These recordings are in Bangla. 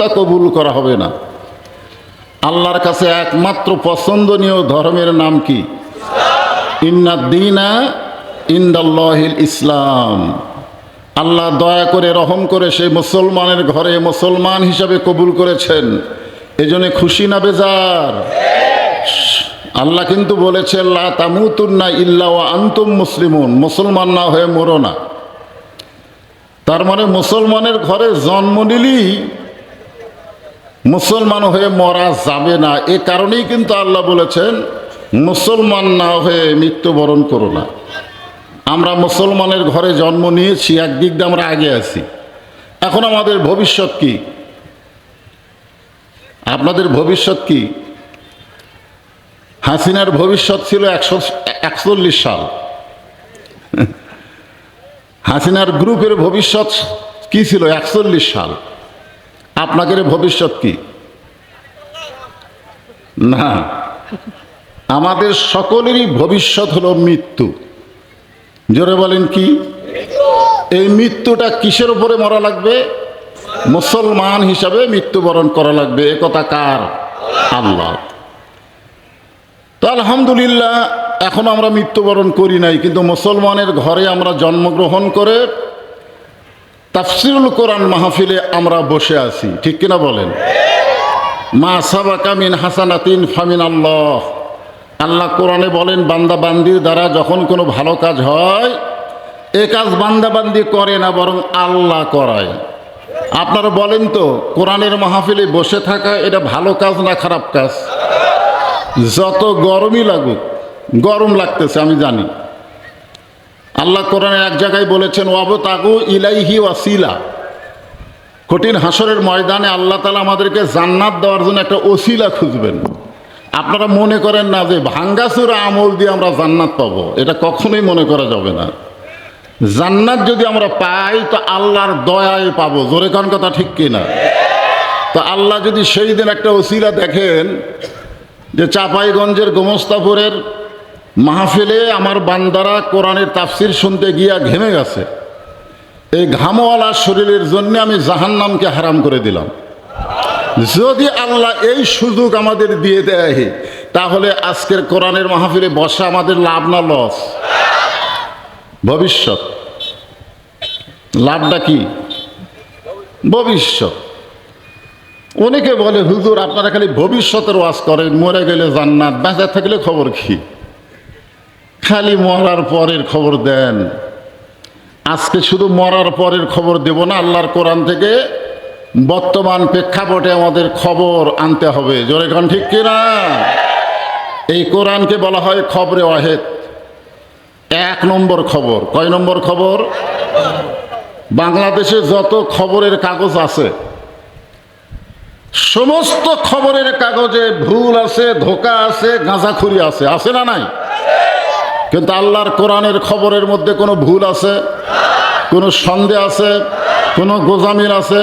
তা কবুল করা হবে না। আল্লাহর কাছে একমাত্র পছন্দনীয় ধর্মের নাম কি? ইন্নাদ্দীনা ইনদাল্লাহিল ইসলাম। আল্লাহ দয়া করে রহম করে সেই মুসলমানের ঘরে মুসলমান হিসাবে কবুল করেছেন, এজন্য খুশি না বেজার? আল্লাহ কিন্তু বলেছেন লা তামুতুন্না ইল্লা ওয়া আনতুম মুসলিমুন, মুসলমান না হয়ে মরো না। তার মানে মুসলমানের ঘরে জন্ম নিলেই মুসলমান হয়ে মরা যাবে না। এ কারণেই কিন্তু আল্লাহ বলেছেন মুসলমান না হয়ে মৃত্যুবরণ করো না। আমরা মুসলমানের ঘরে জন্ম নিয়েছি, একদিক দিয়ে আমরা আগে আছি। এখন আমাদের ভবিষ্যৎ কি? আপনাদের ভবিষ্যৎ কি? হাসিনার ভবিষ্যৎ ছিল 141 সাল। হাসিনার গ্রুপের ভবিষ্যৎ কি ছিল? 41 সাল। আপনাদের ভবিষ্যৎ কি? না, আমাদের সকলেরই ভবিষ্যৎ হলো মৃত্যু। জোরে বলেন কি? এই মৃত্যুটা কিসের উপরে মরা লাগবে? মুসলমান হিসাবে মৃত্যুবরণ করা লাগবে। এ কথা কার? আল্লাহ। তো আলহামদুলিল্লাহ এখন আমরা মৃত্যুবরণ করি নাই, কিন্তু মুসলমানের ঘরে আমরা জন্মগ্রহণ করে তাফসিরুল কোরআন মাহফিলে আমরা বসে আছি, ঠিক কিনা বলেন? মা সাবাকা মিন হাসানাতিন ফামিন আল্লাহ। আল্লাহ কোরআনে বলেন বান্দা বান্দির দ্বারা যখন কোনো ভালো কাজ হয়, এ কাজ বান্দা বান্দি করে না, বরং আল্লাহ করায়। আপনারা বলেন তো, কোরআনের মাহফিলে বসে থাকা এটা ভালো কাজ না খারাপ কাজ? যত গরমই লাগুক, গরম লাগতেছে আমি জানি। আল্লাহ কোরআনে এক জায়গায় বলেছেন ওয়াবতাগু ইলাইহি ওয়াসিলা। কঠিন হাসরের ময়দানে আল্লাহ তাআলা আমাদেরকে জান্নাত দেওয়ার জন্য একটা ওসিলা খুঁজবেন। আপনারা মনে করেন না যে ভাঙ্গাচুরা আমল দিয়ে আমরা জান্নাত পাবো, এটা কখনোই মনে করা যাবে না। জান্নাত যদি আমরা পাই তো আল্লাহর দয়ায় পাবো। জোরে কোন কথা ঠিক কিনা? তো আল্লাহ যদি সেই দিন একটা ওসিলা দেখেন যে চাঁপাইগঞ্জের গোমস্তাপুরের মাহফিলে আমার বান্দারা কোরআনের তাফসির শুনতে গিয়া ঘেমে গেছে, এই ঘামওয়ালা শরীরের জন্য আমি জাহান্নামকে হারাম করে দিলাম। যদি আল্লাহ এই সুযোগ আমাদের দিয়ে দেয়, তাহলে আজকের কোরআনের মাহফিলে বসা আমাদের লাভ না লস? ভবিষ্যৎ। লাভটা কি? ভবিষ্যৎ। অনেকে বলে হুজুর আপনারা খালি ভবিষ্যতের ওয়াজ করেন, মরে গেলে জান্নাত, বেঁচে থাকলে খবর কি? খালি মরার পরের খবর দেন। আজকে শুধু মরার পরের খবর দেব না, আল্লাহর কোরআন থেকে বর্তমান প্রেক্ষাপটে আমাদের খবর আনতে হবে। জোরে কোন ঠিক কিনা? এই কোরআনকে বলা হয় খবরে ওয়াহেদ, 1 নম্বর খবর। কয় নম্বর খবর? বাংলাদেশে যত খবরের কাগজ আছে, সমস্ত খবরের কাগজে ভুল আছে, ধোঁকা আছে, গাঁজাখুরি আছে, আছে না নাই? কিন্তু আল্লাহর কোরআনের খবরের মধ্যে কোনো ভুল আছে, কোনো সন্দেহ আছে, কোনো গোজামিল আছে?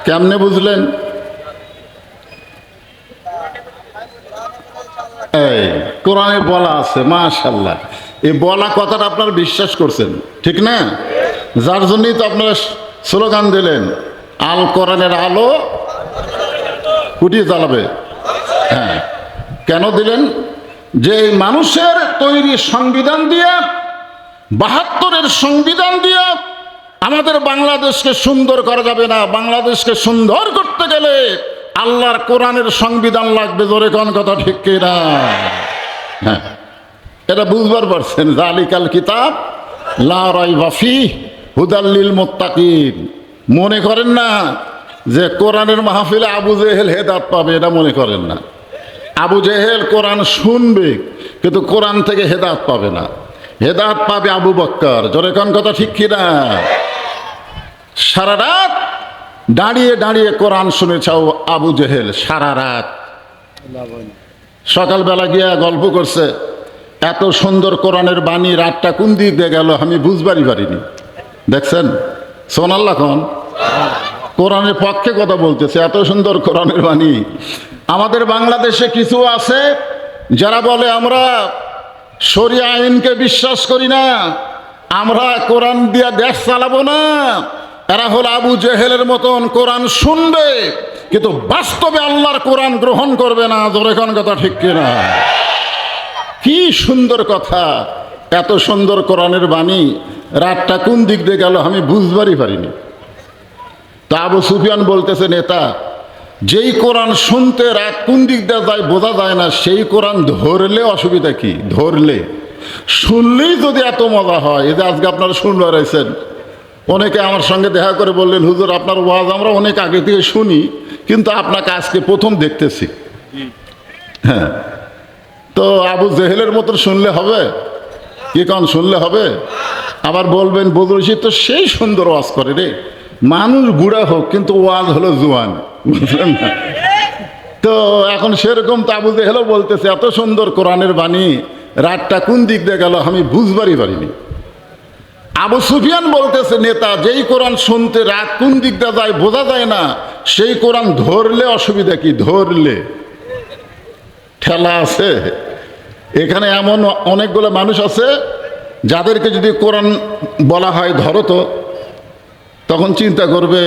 কেমনে বুঝলেন? এই কোরআনে বলা আছে, মাশাআল্লাহ। এই বলা কথাটা আপনারা বিশ্বাস করছেন, ঠিক না? যার জন্যই তো আপনারা স্লোগান দিলেন আল কোরআনের আলো কুটিয়ে জ্বালাবে। হ্যাঁ, কেন দিলেন? যে মানুষের তৈরি সংবিধান দিয়ে, 72-এর সংবিধান দিয়ে আমাদের বাংলাদেশকে সুন্দর করা যাবে না। বাংলাদেশকে সুন্দর করতে গেলে আল্লাহর কোরআনের সংবিধান লাগবে। জোরে কোন কথা ঠিক কিনা? হ্যাঁ, এটা বুঝবার পারছেন? যালিকাল কিতাব লা রাইবা ফীহি হুদাল লিল মুত্তাকিন। মনে করেন না যে কোরআনের মাহফিলে আবু জেহেল হেদায়েত পাবে, এটা মনে করেন না। আবু জেহেল কোরআন শুনবে কিন্তু কোরআন থেকে হেদায়েত পাবে না। হেদায়েত পাবে আবু বকর। জোরে কোন কথা ঠিক কিনা? সারা রাত দাঁড়িয়ে দাঁড়িয়ে কোরআন শুনেছাও আবু জেহেল, সারা রাত। সকালবেলা গিয়া গল্প করছে, এত সুন্দর কোরআনের বাণী, রাতটা কোন দিক দিয়ে গেল আমি বুঝবারই পারিনি। দেখছেন? সোনাল্লাহ খন কোরআনের পক্ষে কথা বলতেছে, এত সুন্দর কোরআনের বাণী। আমাদের বাংলাদেশে কিছু আছে যারা বলে আমরা শরিয়া আইনকে বিশ্বাস করি না, আমরা কোরআন দিয়া দেশ চালাবো না। এরা হল আবু জেহেলের মতন। কোরআন শুনবে কিন্তু বাস্তবে আল্লাহর কোরআন গ্রহণ করবে না। জোরে কোন কথা ঠিক কিনা? কি সুন্দর কথা, এত সুন্দর কোরআনের বাণী, রাতটা কোন দিক দিয়ে গেল আমি বুঝবারই পারিনি। তা আবু সুফিয়ান বলতেছে, নেতা, যেই কোরআন শুনতে রাত কোন দিক দিয়ে যায় বোঝা যায় না, সেই কোরআন ধরলে অসুবিধা কি? ধরলে, শুনলেই যদি এত মজা হয়। এই যে আজকে আপনারা শুনবার রয়েছেন, অনেকে আমার সঙ্গে দেখা করে বললেন, হুজুর আপনার ওয়াজ আমরা অনেক আগে থেকে শুনি, কিন্তু আপনাকে আজকে প্রথম দেখতেছি। হ্যাঁ, তো আবু জেহেলের মতন শুনলে হবে কি? কারণ শুনলে হবে? আবার বলবেন বদরুল রশিদ তো সেই সুন্দর ওয়াজ করে রে। মানুষ বুড়া হোক কিন্তু ওয়াজ হলো জোয়ান, বুঝলেন না? তো এখন সেরকম তো আবু জেহেলও বলতেছে, এত সুন্দর কোরআনের বাণী, রাতটা কোন দিক দিয়ে গেল আমি বুঝবারই পারিনি। আবু সুফিয়ান বলতেছে, নেতা, যেই কোরআন শুনতে রাত কোন দিক দিয়ে যায় বোঝা যায় না, সেই কোরআন ধরলে অসুবিধা কি? ধরলে ঠেলা আছে? এখানে এমন অনেকগুলো মানুষ আছে যাদেরকে যদি কোরআন বলা হয় ধরো তো, তখন চিন্তা করবে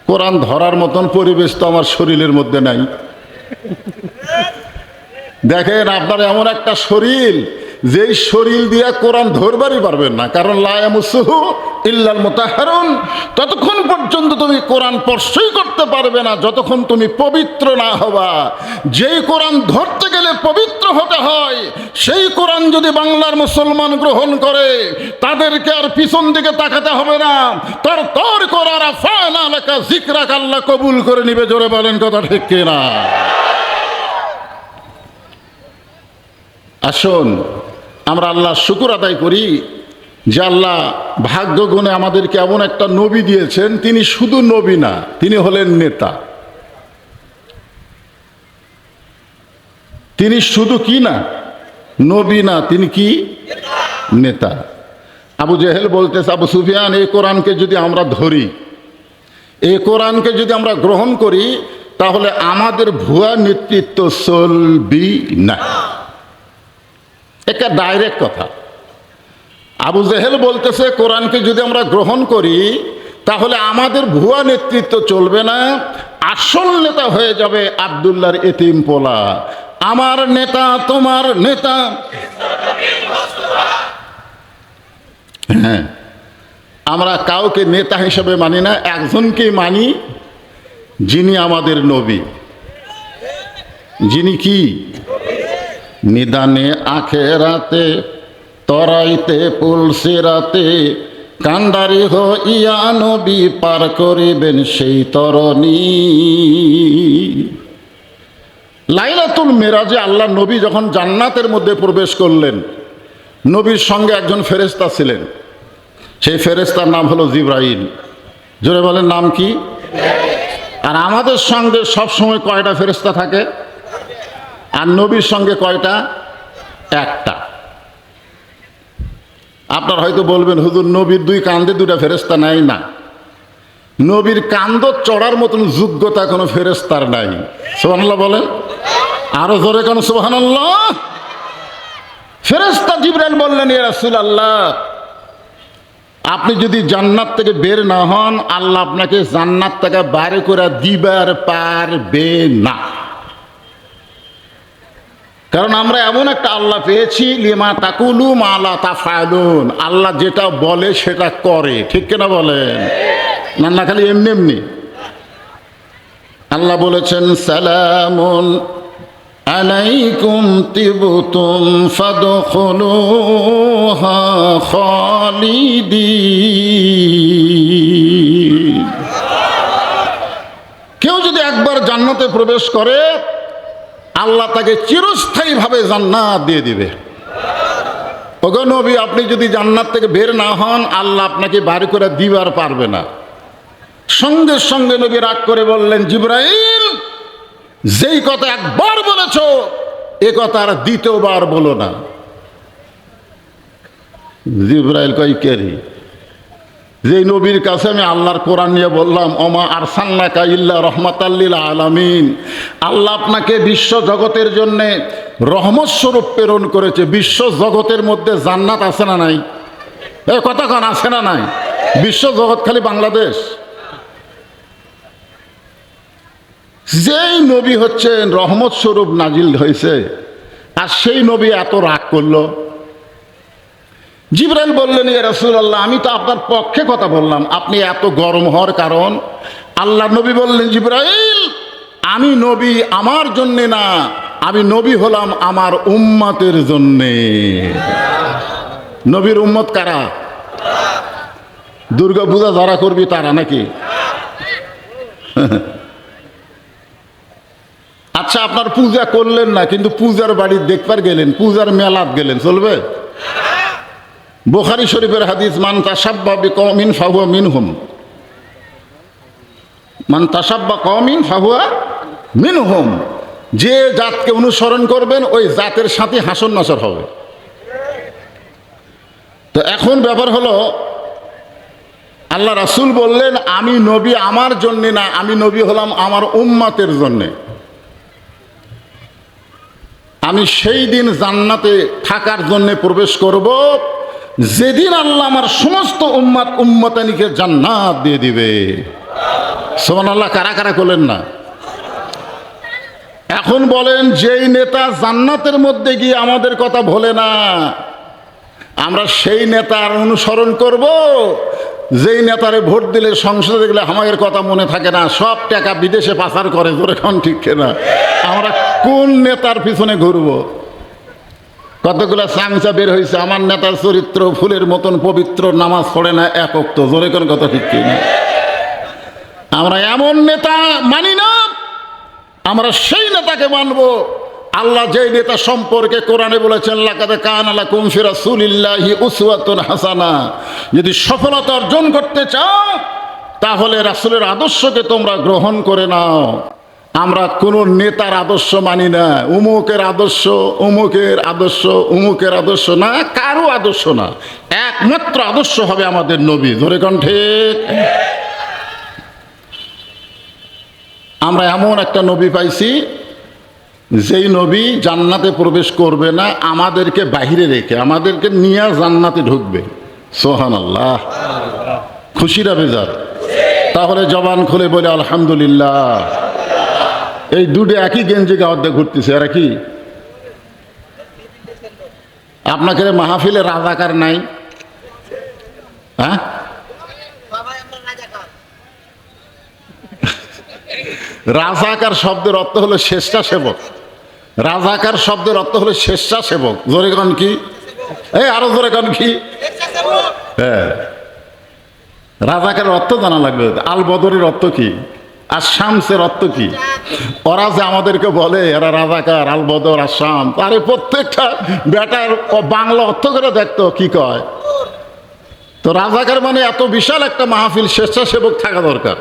কোরআন ধরার মতন পরিবেশ তো আমার শরীরের মধ্যে নাই। দেখেন, আপনার এমন একটা শরীর, যেই শরীর দিয়ে কোরআন ধরবারই পারবেন না, কারণ লা ইয়ামাসসুহু ইল্লাল মুতাহহারুন। ততক্ষণ পর্যন্ত তুমি কোরআন স্পর্শই করতে পারবে না যতক্ষণ তুমি পবিত্র না হবা। যেই কোরআন ধরতে গেলে পবিত্র হতে হয়, সেই কোরআন যদি বাংলার মুসলমান গ্রহণ করে, তাদেরকে আর পিছন দিকে তাকাতে হবে না। তার তর করার আফানা লাকা যিকরাক, আল্লাহ কবুল করে নিবে। জোরে বলেন কথা ঠিক কিনা? আসুন আমরা আল্লাহর শুকর আদায় করি যে আল্লাহ ভাগ্য গুণে আমাদেরকে এমন একটা নবী দিয়েছেন, তিনি শুধু নবী না, তিনি হলেন নেতা। তিনি শুধু কি না? নবী না, তিনি কি? নেতা। আবু জেহেল বলতেছে, আবু সুফিয়ান, এই কোরআনকে যদি আমরা ধরি, এই কোরআনকে যদি আমরা গ্রহণ করি, তাহলে আমাদের ভুয়া নেতৃত্ব চলবি না। এটা ডাইরেক্ট কথা। আবু জেহেল বলতেছে, কোরআনকে যদি আমরা গ্রহণ করি তাহলে আমাদের ভুয়া নেতৃত্ব চলবে না, আসল নেতা হয়ে যাবে আব্দুল্লাহর এতিম পোলা। আমার নেতা তোমার নেতা। হ্যাঁ, আমরা কাউকে নেতা হিসেবে মানি না, একজনকেই মানি, যিনি আমাদের নবী। যিনি কি? নিদানে আখেরাতে, তরাইতে পুলসিরাতে, কান্ডারি হইয়া নবী পার করিবেন সেই তরণী। লাইলাতুল মেরাজে আল্লাহ নবী যখন জান্নাতের মধ্যে প্রবেশ করলেন, নবীর সঙ্গে একজন ফেরেশতা ছিলেন। সেই ফেরেশতার নাম হলো জিবরাইল। জোরে বলেন, নাম কি? আর আমাদের সঙ্গে সবসময় কয়টা ফেরেশতা থাকে? আর নবীর সঙ্গে কয়টা? একটা। আপনার হয়তো বলবেন, হুজুর নবীর দুই কান্দে দুটা ফেরেশতা নাই। না, নবীর কান্দ চড়ার মতন যোগ্যতা কোনো ফেরেশতার নাই। সুবহানাল্লাহ বলেন, আরো জোরে কেন সুবহানাল্লাহ? ফেরেশতা জিবরাইল বললেন, ইয়া রাসূলুল্লাহ, আপনি যদি জান্নাত থেকে বের না হন, আল্লাহ আপনাকে জান্নাত থেকে বাইরে করে দিবার পারবে না। কারণ আমরা এমন একটা আল্লাহ পেয়েছি, লিমা তাকুলু মা লা তাফআলুন, আল্লাহ যেটা বলে সেটা করে। ঠিক কিনা বলেন? না খালি এমনি এমনি। আল্লাহ বলেছেন, সালামুন আলাইকুম তিবতুম ফাদখুলুহা খালিদিন। কেউ যদি একবার জান্নাতে প্রবেশ করে, আল্লাহ তাকে চিরস্থায়ীভাবে জান্নাত দিয়ে দিবে। ওগো নবী, আপনি যদি জান্নাত থেকে বের না হন, আল্লাহ আপনাকে বাড়ি করে দিবার পারবে না। সঙ্গে সঙ্গে নবী রাগ করে বললেন, জিবরাইল, যেই কথা একবার বলেছো, এ কথা আর দ্বিতীয়বার বলো না। জিবরাইল কই, কেরি, যেই নবীর কাছে আমি আল্লাহর কোরআন নিয়ে বললাম, ওমা আরসালনাকা ইল্লা রাহমাতাল লিল আলামিন, আল্লাহ আপনাকে বিশ্ব জগতের জন্য রহমত স্বরূপ প্রেরণ করেছে। বিশ্ব জগতের মধ্যে জান্নাত আছে না নাই? এই কথা কান আছে না নাই? বিশ্ব জগৎ খালি বাংলাদেশ? যেই নবী হচ্ছেন রহমত স্বরূপ নাজিল হয়েছে, আর সেই নবী এত রাগ করলো। জিবরাইল বললেন, ইয়া রাসূলুল্লাহ, আমি তো আপনার পক্ষে কথা বললাম, আপনি এত গরম হওয়ার কারণ? আল্লাহ নবী বললেন, জিবরাইল, আমি নবী আমার জন্যে না, আমি নবী হলাম আমার উম্মতের জন্যে। নবীর উম্মত কারা? দুর্গা পূজা যারা করবি তারা নাকি? আচ্ছা, আপনার পূজা করলেন না, কিন্তু পূজার বাড়ি দেখবার গেলেন, পূজার মেলাত গেলেন, চলবে? বুখারী শরীফের হাদিস, মান তাশাব্বা বিকওমিন ফাহুয়া মিনহুম, মান তাশাব্বা কওমিন ফাহুয়া মিনহুম। যে জাতকে অনুসরণ করবেন ওই জাতের সাথে হাসর নাসর হবে। তো এখন ব্যাপার হলো, আল্লাহ রাসূল বললেন, আমি নবী আমার জন্যে না, আমি নবী হলাম আমার উম্মতের জন্যে। আমি সেই দিন জান্নাতে থাকার জন্য প্রবেশ করব যেদিন আল্লাহ আমার সমস্ত উম্মতানিকে জান্নাত দিয়ে দিবে। সুবহানাল্লাহ। কারা কারা করলেন না? এখন বলেন, যেই নেতা জান্নাতের মধ্যে গিয়ে আমাদের কথা ভোলে না, আমরা সেই নেতার অনুসরণ করব যেই নেতারে ভোট দিলে সংসদে গেলে আমাদের কথা মনে থাকে না, সব টাকা বিদেশে পাচার করে। জোরে কোন ঠিক না? আমরা কোন নেতার পিছনে ঘুরবো? কতগুলো চামচা বের হয়েছে, আমার নেতার চরিত্র ফুলের মতন পবিত্র, নামাজ পড়ে না এক ওয়াক্ত। জোরে কোন কথা ঠিক না? আমরা এমন নেতা মানি না, আমরা সেই নেতাকে মানব আল্লাহ যেই নেতা সম্পর্কে কোরআনে বলেছেন, লাকাদ কানা লাকুম ফি রাসূলিল্লাহি উসওয়াতুন হাসানা। যদি সফলতা অর্জন করতে চাও তাহলে রাসূলের আদর্শকে তোমরা গ্রহণ করে নাও। আমরা কোনো নেতার আদর্শ মানি না, উমুকের আদর্শ, উমুকের আদর্শ, উমুকের আদর্শ না, কারো আদর্শ না, একমাত্র আদর্শ হবে আমাদের নবী। ধরে কোন ঠিক? আমরা এমন একটা নবী পাইছি যেই নবী জান্নাতে প্রবেশ করবে না, আমাদেরকে বাহিরে রেখে আমাদেরকে নিয়ে জান্নাতে ঢুকবে। সুবহানাল্লাহ। খুশিরা বেজার? তাহলে জবান খুলে বলে আলহামদুলিল্লাহ। এই দুটো একই গেঞ্জি গাওয়াতে ঘুরতেছে। এরা কি আপনাকে মাহফিলে রাজাকার নাই? হ্যাঁ, রাজাকার শব্দের অর্থ হলো স্বেচ্ছাসেবক। রাজাকার শব্দের অর্থ হলো স্বেচ্ছাসেবক। জোরে গান কি? এই আরো জোরে গান কি? হ্যাঁ, রাজাকারের অর্থ জানা লাগবে। আল বদরের অর্থ কি, আর শামসের অর্থ কি? ওরা যে আমাদেরকে বলে এরা রাজাকার, আল বদর, আর শাম, আরে প্রত্যেকটা বেটার বাংলা অর্থ করে দেখতো কি কয়। তো রাজাকার মানে এত বিশাল একটা মাহফিল, স্বেচ্ছাসেবক থাকা দরকার।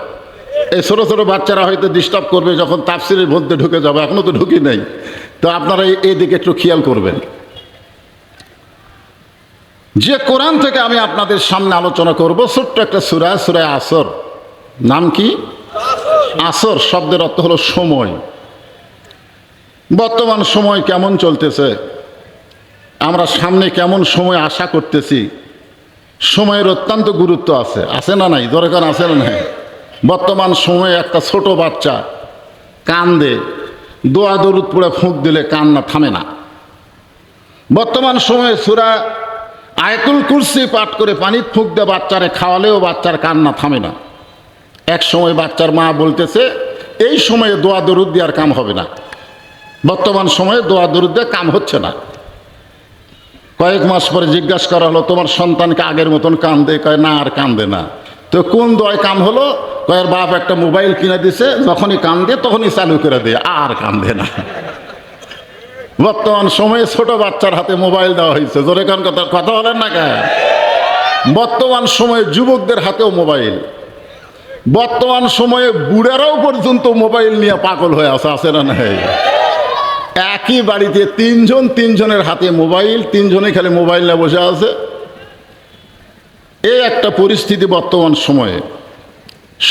এই ছোটো ছোটো বাচ্চারা হয়তো ডিস্টার্ব করবে যখন তাফসিরের মধ্যে ঢুকে যাবে, এখনো তো ঢুকি নেই, তো আপনারা এই দিকে একটু খেয়াল করবেন। যে কোরআন থেকে আমি আপনাদের সামনে আলোচনা করব, ছোট্ট একটা সূরা, সূরা আসর। নাম কি? আসর শব্দের অর্থ হলো সময়। বর্তমান সময় কেমন চলতেছে, আমরা সামনে কেমন সময় আশা করতেছি, সময়ের অত্যন্ত গুরুত্ব আছে। আছে না নাই? দরকার আছে না নাই? বর্তমান সময়ে একটা ছোট বাচ্চা কান্দে, দোয়া দরুদ পড়ে ফুঁক দিলে কান্না থামে না। বর্তমান সময়ে সূরা আয়াতুল কুরসি পাঠ করে পানি ফুঁক দিয়ে বাচ্চারে খাওয়ালেও বাচ্চার কান্না থামে না। এক সময় বাচ্চার মা বলতেছে, এই সময়ে দোয়া দরুদ দিয়ে আর কাম হবে না। বর্তমান সময়ে দোয়া দরুদ দিয়ে কাম হচ্ছে না। কয়েক মাস পরে জিজ্ঞাসা করা হলো, তোমার সন্তানকে আগের মতন কান্দে? কয় না, আর কান্দে না। তো কোন দোয়ায় কাম হলো? কয়ের বাপ একটা মোবাইল কিনে দিছে, যখনই কান্দে তখনই চালু করে দেয়, আর কান্দে না। বর্তমান সময়ে ছোট বাচ্চার হাতে মোবাইল দেওয়া হয়েছে। জোরে কান কথা বলেন না কেন? বর্তমান সময়ে যুবকদের হাতেও মোবাইল। বর্তমান সময়ে বুড়ারাও পর্যন্ত মোবাইল নিয়ে পাগল হয়ে আছে না নাই? একই বাড়িতে তিনজনের হাতে মোবাইল, তিনজনে খালি মোবাইল নিয়ে বসে আছে। এই একটা পরিস্থিতি বর্তমান সময়ে।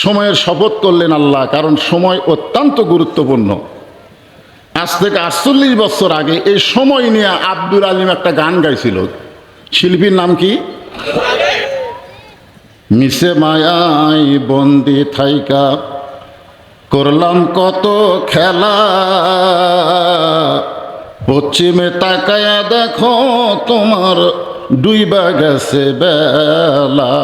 সময়ের শপথ করলেন আল্লাহ, কারণ সময় অত্যন্ত গুরুত্বপূর্ণ। আজ থেকে 48 বছর আগে এই সময় নিয়ে আব্দুল আলিম একটা গান গাইছিল। শিল্পীর নাম কি? মিশে মায়াই বন্দি থাইকা করলাম কত খেলা, পশ্চিমে তাকায়া দেখো তোমার ডুইবা গেছে বেলা।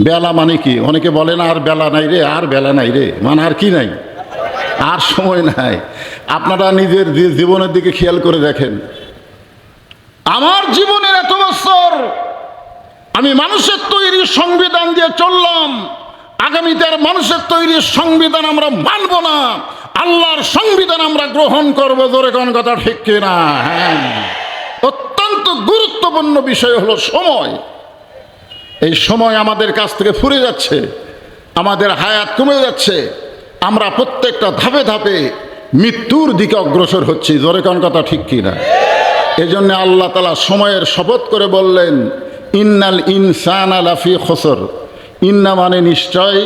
বেলা মানে কি? অনেকে বলেন আর বেলা নাই রে, আর বেলা নাই রে, মানে আর কি নাই, আর সময় নাই। আপনারা নিজের জীবনের দিকে খেয়াল করে দেখেন। আমার জীবনের এত বছর আমি মানুষের তৈরি সংবিধান দিয়ে চললাম, আগামীতে আর মানুষের তৈরি সংবিধান আমরা মানব না, আল্লাহর সংবিধান আমরা গ্রহণ করব। জোরে কোন কথা ঠিক কিনা? হ্যাঁ, অত্যন্ত গুরুত্বপূর্ণ বিষয় হলো সময়। এই সময় আমাদের কাছ থেকে ফুরে যাচ্ছে, আমাদের হায়াত কমে যাচ্ছে, আমরা প্রত্যেকটা ধাপে ধাপে মৃত্যুর দিকে অগ্রসর হচ্ছি। জোরে কোন কথা ঠিক কিনা? এই জন্য আল্লাহ তাআলা সময়ের শপথ করে বললেন, ইন্নাল ইনসানা লাফি খুসর। ইন্না মানে নিশ্চয়,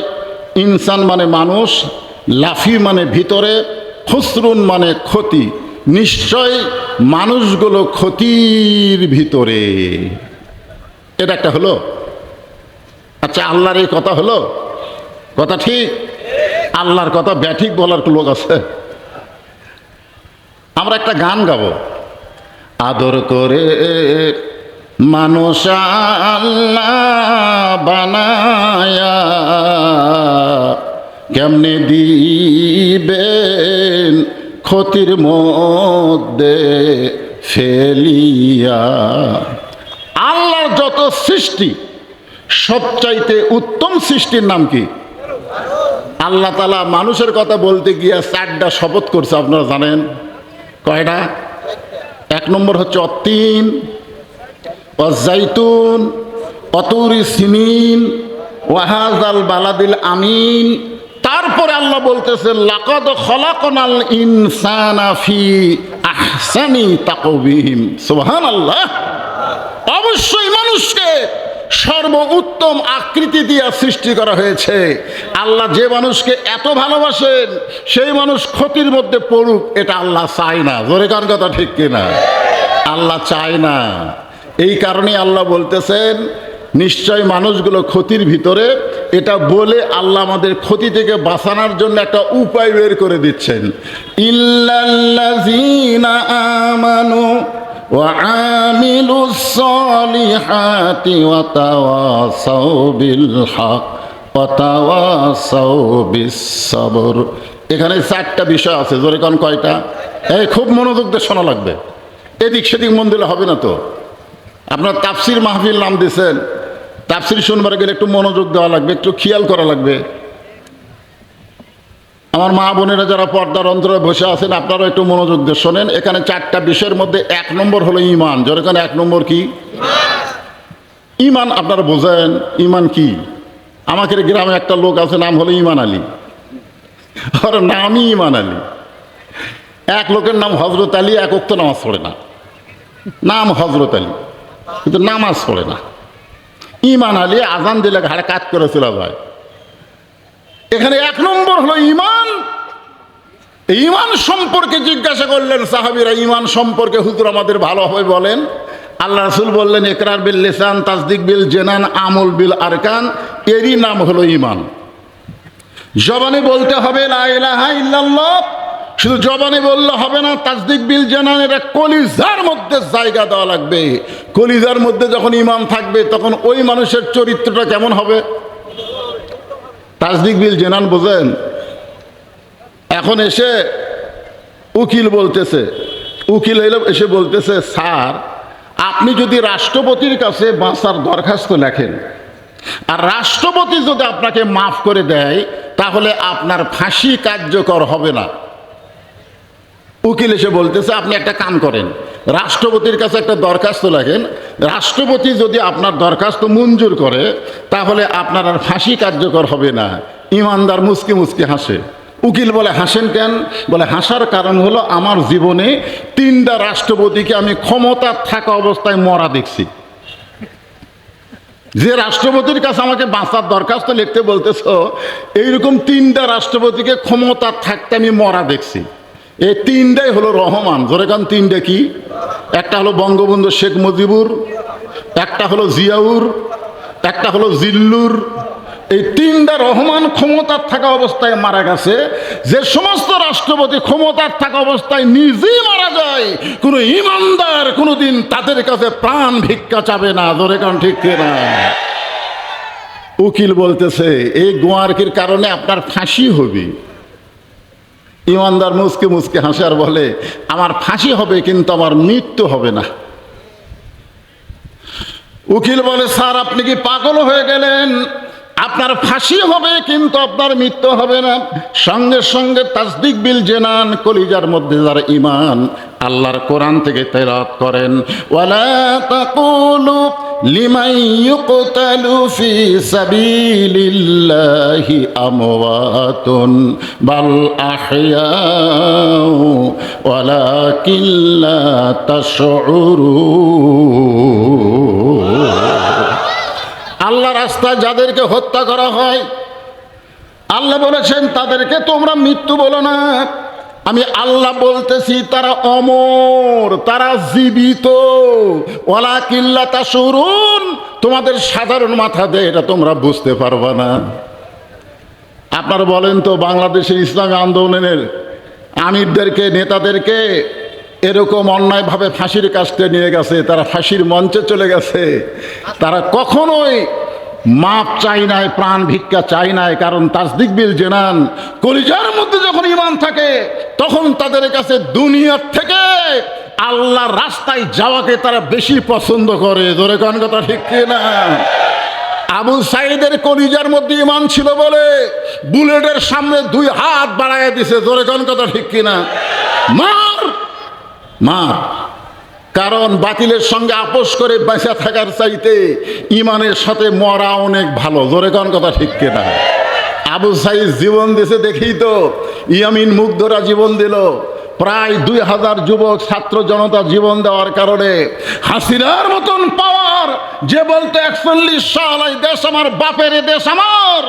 ইনসান মানে মানুষ, লাফি মানে ভিতরে, খুসরুন মানে ক্ষতি। নিশ্চয় মানুষগুলো ক্ষতির ভিতরে। এটা একটা হলো। আচ্ছা, আল্লাহর এই কথা হলো? কথা ঠিক? আল্লাহর কথা ব্যাঠিক বলার লোক আছে? আমরা একটা গান গাবো, আদর করে মানুষ আল্লাহ বানায়া কেমনে দিবেন ক্ষতির মধ্যে ফেলিয়া। আল্লাহর যত সৃষ্টি সবচাইতে উত্তম সৃষ্টির নাম কি? আল্লাহ তাআলা মানুষের কথা বলতে গিয়ে 4টা শপথ করছে, আপনারা জানেন কয়টা? 1 নম্বর হচ্ছে অত্তিন, অজাইতুন, অতুরি সিনিন, ওয়াহাজাল বালাদিল আমিন। তারপরে আল্লাহ বলতেছে লাকাদ খলাকনাল ইনসানা ফি আহসানি তাকওয়িম। সুবহানাল্লাহ। অবশ্যই মানুষকে সর্বোত্তম আকৃতি দিয়ে সৃষ্টি করা হয়েছে। আল্লাহ যে মানুষকে এত ভালোবাসেন সেই মানুষ ক্ষতির মধ্যে পড়ুক, এটা আল্লাহ চায় না। জোরে কার কথা ঠিক কিনা? আল্লাহ চায় না। এই কারণে আল্লাহ বলতেছেন নিশ্চয় মানুষগুলো ক্ষতির ভিতরে। এটা বলে আল্লাহ আমাদের ক্ষতি থেকে বাঁচানোর জন্য একটা উপায় বের করে দিচ্ছেন। ইল্লাল্লাযীনা আমানু ওয়া আমিলুস সলিহাতি ওয়া তাওয়াসাউ বিল হক ওয়া তাওয়াসাউ বিস সবর। এখানে 4টা বিষয় আছে। জোরে কোন কয়টা? এই খুব মনোযোগ দিয়ে শোনা লাগবে, এদিক সেদিক মন দিলে হবে না তো। আপনার তাফসির মাহফিল নাম দিয়েছেন, তাফসির শুনবার গেলে একটু মনোযোগ দেওয়া লাগবে, একটু খেয়াল করা লাগবে। আমার মা বোনেরা যারা পর্দার অন্তরে বসে আছেন, আপনারাও একটু মনোযোগ দিয়ে শোনেন। এখানে 4টা বিষয়ের মধ্যে 1 নম্বর হলো ইমান। যেখানে 1 নম্বর কি? ইমান। আপনারা বোঝেন ইমান কি? আমাদের গ্রামে একটা লোক আছে, নাম হলো ইমান আলী। আর নামই ইমান আলী। এক লোকের নাম হজরত আলী, এক ওয়াক্ত নামাজ পড়ে না, নাম হজরত আলী, কিন্তু নামাজ পড়ে না। ইমান আলী আজান দিলে ঘাড়ে কাজ করেছিল ভাই। এখানে 1 নম্বর হলো ইমান। ইমান সম্পর্কে জিজ্ঞাসা করলেন সাহাবীরা, ইমান সম্পর্কে হুজুর আমাদের ভালোভাবে বলেন। আল্লাহ রাসূল বললেন ইকরার বিল লিসান, তাসদিক বিল জানান, আমল বিল আরকান। এরই নাম হলো ইমান। জবানে বলতে হবে লা ইলাহা ইল্লাল্লাহ, শুধু জবানে বললে হবে না, তাসদিক বিল জানান, এটা কলিজার মধ্যে জায়গা দেওয়া লাগবে। কলিজার মধ্যে যখন ইমান থাকবে তখন ওই মানুষের চরিত্রটা কেমন হবে? তাসদিক বিল জানান বোঝেন? এখন এসে উকিল বলতেছে, উকিল এসে বলতেছে স্যার, আপনি যদি রাষ্ট্রপতির কাছে বাঁচার দরখাস্ত লেখেন আর রাষ্ট্রপতি যদি আপনাকে মাফ করে দেয় তাহলে আপনার ফাঁসি কার্যকর হবে না। উকিল এসে বলতেছে আপনি একটা কাম করেন, রাষ্ট্রপতির কাছে একটা দরখাস্ত লেখেন, রাষ্ট্রপতি যদি আপনার দরখাস্ত মঞ্জুর করে তাহলে আপনার আর ফাঁসি কার্যকর হবে না। ইমানদার মুচকি মুচকি হাসে। উকিল বলে হাসেন কেন? বলে হাসার কারণ হলো আমার জীবনে 3টা রাষ্ট্রপতিকে আমি ক্ষমতা থাকা অবস্থায় মরা দেখছি। যে রাষ্ট্রপতির কাছে আমাকে বাঁচার দরখাস্ত লিখতে বলতেছ, এইরকম 3টা রাষ্ট্রপতিকে ক্ষমতা থাকতে আমি মরা দেখছি। এই 3টাই হলো রহমান। যেরকম 3টা কি? একটা হলো বঙ্গবন্ধু শেখ মুজিবুর, একটা হলো জিয়াউর, একটা হলো জিল্লুর, এই তিনটা রহমান ক্ষমতার থাকা অবস্থায় মারা গেছে। যে সমস্ত রাষ্ট্রপতি ক্ষমতার থাকা অবস্থায় নিজেই মারা যায়, কোনো ইমানদার কোনোদিন তাদের কাছে প্রাণ ভিক্ষা চাবে না। ধরে কারণ ঠিক না? উকিল বলতেছে এই গোয়ারকির কারণে আপনার ফাঁসি হবে। ইমানদার মুসকে মুসকে হাসে আর বলে আমার ফাঁসি হবে কিন্তু আমার মৃত্যু হবে না। উকিল বলে স্যার আপনি কি পাগল হয়ে গেলেন? আপনার ফাঁসি হবে কিন্তু আপনার মৃত্যু হবে না। সঙ্গে সঙ্গে তাসদিক বিল জেনান, কলিজার মধ্যে যারা ঈমান আল্লাহর কোরআন থেকে তেলাওয়াত করেন, ওয়ালা তাকুলু লিমান ইউকতালু ফি সাবিলিল্লাহি আমওয়াতুন বাল আহইয়াউ ওয়ালাকিন লা তাশউরুন। আল্লাহ রাস্তায় যাদেরকে হত্যা করা হয়, আল্লাহ বলেছেন তাদেরকে তোমরা মৃত্যু বলো না। আমি আল্লাহ বলতেছি তারা অমর, তারা জীবিত। ওয়ালাকিন লা তাশউরুন, তোমাদের সাধারণ মাথা দিয়ে এটা তোমরা বুঝতে পারবা না। আপনারা বলেন তো বাংলাদেশের ইসলামী আন্দোলনের আমিরদেরকে, নেতাদেরকে এরকম অন্যায়ভাবে ফাঁসির কাস্টে নিয়ে গেছে, তারা ফাঁসির মঞ্চে চলে গেছে, তারা কখনোই মাপ চাই নাই, প্রাণ ভিক্ষা চাই নাই। কারণ তাসদিক বিল জেনান, কলিজার মধ্যে যখন ঈমান থাকে তখন তাদের কাছে দুনিয়ার থেকে আল্লাহর রাস্তায় যাওয়াকে তারা বেশি পছন্দ করে। ধরে কোন কথা ঠিক না? আবু সাইদের কলিজার মধ্যে ঈমান ছিল বলে বুলেটের সামনে দুই হাত বাড়াইয়া দিছে। ধরে কোন কথা ঠিক কিনা? মার মার। কারণ বাতিলের সঙ্গে আপোষ করে বেঁচে থাকার চাইতে ইমানের সাথে মরা অনেক ভালো। জোরে কোন কথা ঠিক কিনা? আবু সাইদ জীবন দিয়েছে দেখেই তো ইয়ামিন মুগ্ধরা জীবন দিল। প্রায় 2000 যুবক ছাত্র জনতা জীবন দেওয়ার কারণে হাসিনার মতন পাওয়ার, যে বলতে 41 সাল এই দেশ আমার বাপের, দেশ আমার,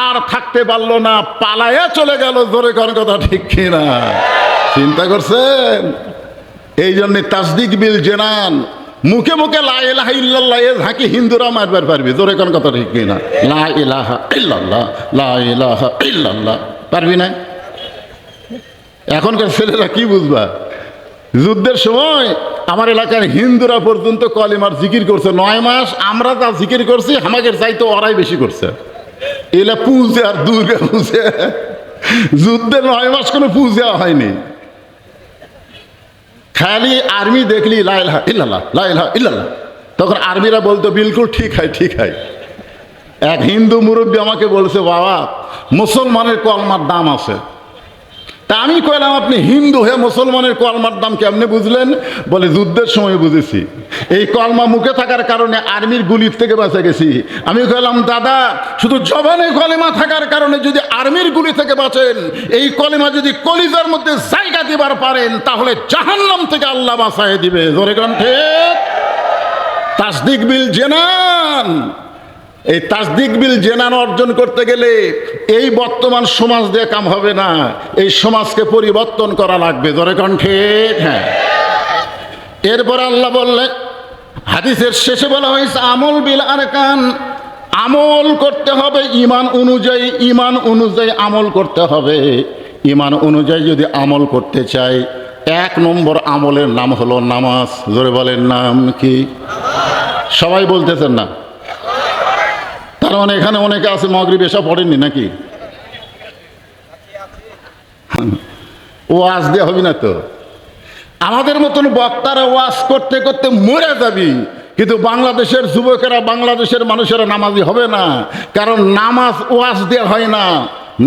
আর থাকতে পারলো না, পালায়া চলে গেল। জোরে কোন কথা ঠিক কিনা? চিন্তা করছেন? এই জন্যে তাসদিক বিল জেনান, মুখে মুখে লা ইলাহা ইল্লাল্লাহ এ ঝাঁকি হিন্দুরা মারবার পারবি। জোরে কোন কথা ঠিক কিনা? লা ইলাহা ইল্লাল্লাহ, লা ইলাহা ইল্লাল্লাহ পারবি না? এখনকার ছেলেরা কি বুঝবা? যুদ্ধের সময় আমার এলাকার হিন্দুরা পর্যন্ত কলিমার জিকির করছে 9 মাস। আমরা যা জিকির করছি আমাদের চাইতে ওরাই বেশি করছে। এলা পুজে আর দুর্গা পুজে, যুদ্ধে 9 মাস কোনো পূজা হয়নি। খালি আর্মি দেখলি লা ইলাহা ইল্লাল্লাহ, লা ইলাহা ইল্লাল্লাহ, তখন আর্মিরা বলতো বিলকুল ঠিক হয়, ঠিক হয়। এক হিন্দু মুরব্বী আমাকে বলছে বাবা মুসলমানের কলমার দাম আছে। তা আমি কইলাম আপনি হিন্দু হয়ে মুসলমানের কলমার দাম কেমনে বুঝলেন? বলে যুদ্ধের সময় বুঝেছি। এই কলমা মুখে থাকার কারণে আর্মির গুলির থেকে বাঁচে গেছি। আমি কইলাম দাদা শুধু জবানে কলেমা থাকার কারণে যদি আর্মির গুলি থেকে বাঁচেন, এই কলেমা যদি কলিজার মধ্যে জায়গা দিবার পারেন তাহলে জাহান্নাম থেকে আল্লাহ বাঁচায় দিবে। জোরে কণ্ঠে তাসদিক বিল জেনান। এই তাসদিক বিল জেনান অর্জন করতে গেলে এই বর্তমান সমাজ দিয়ে কাম হবে না, এই সমাজকে পরিবর্তন করা লাগবে। জোরে কণ্ঠে হ্যাঁ। এরপর আল্লাহ বললেন, হাদিসের শেষে বলা হয়েছে আমল বিল আরকান, আমল করতে হবে ঈমান অনুযায়ী, ঈমান অনুযায়ী আমল করতে হবে। ঈমান অনুযায়ী যদি আমল করতে চাই, 1 নম্বর আমলের নাম হলো নামাজ। জোরে বলেন নাম কি? সবাই বলতেছেন না? তার মানে এখানে অনেকে আছে মাগরিব এসা পড়েননি নাকি? ওয়াজ দেওয়া হবে না তো? আমাদের মতন বক্তারা ওয়াজ করতে করতে মরে যাবি, কিন্তু বাংলাদেশের যুবকেরা, বাংলাদেশের মানুষেরা নামাজি হবে না। কারণ নামাজ ওয়াজ দেওয়া হয় না।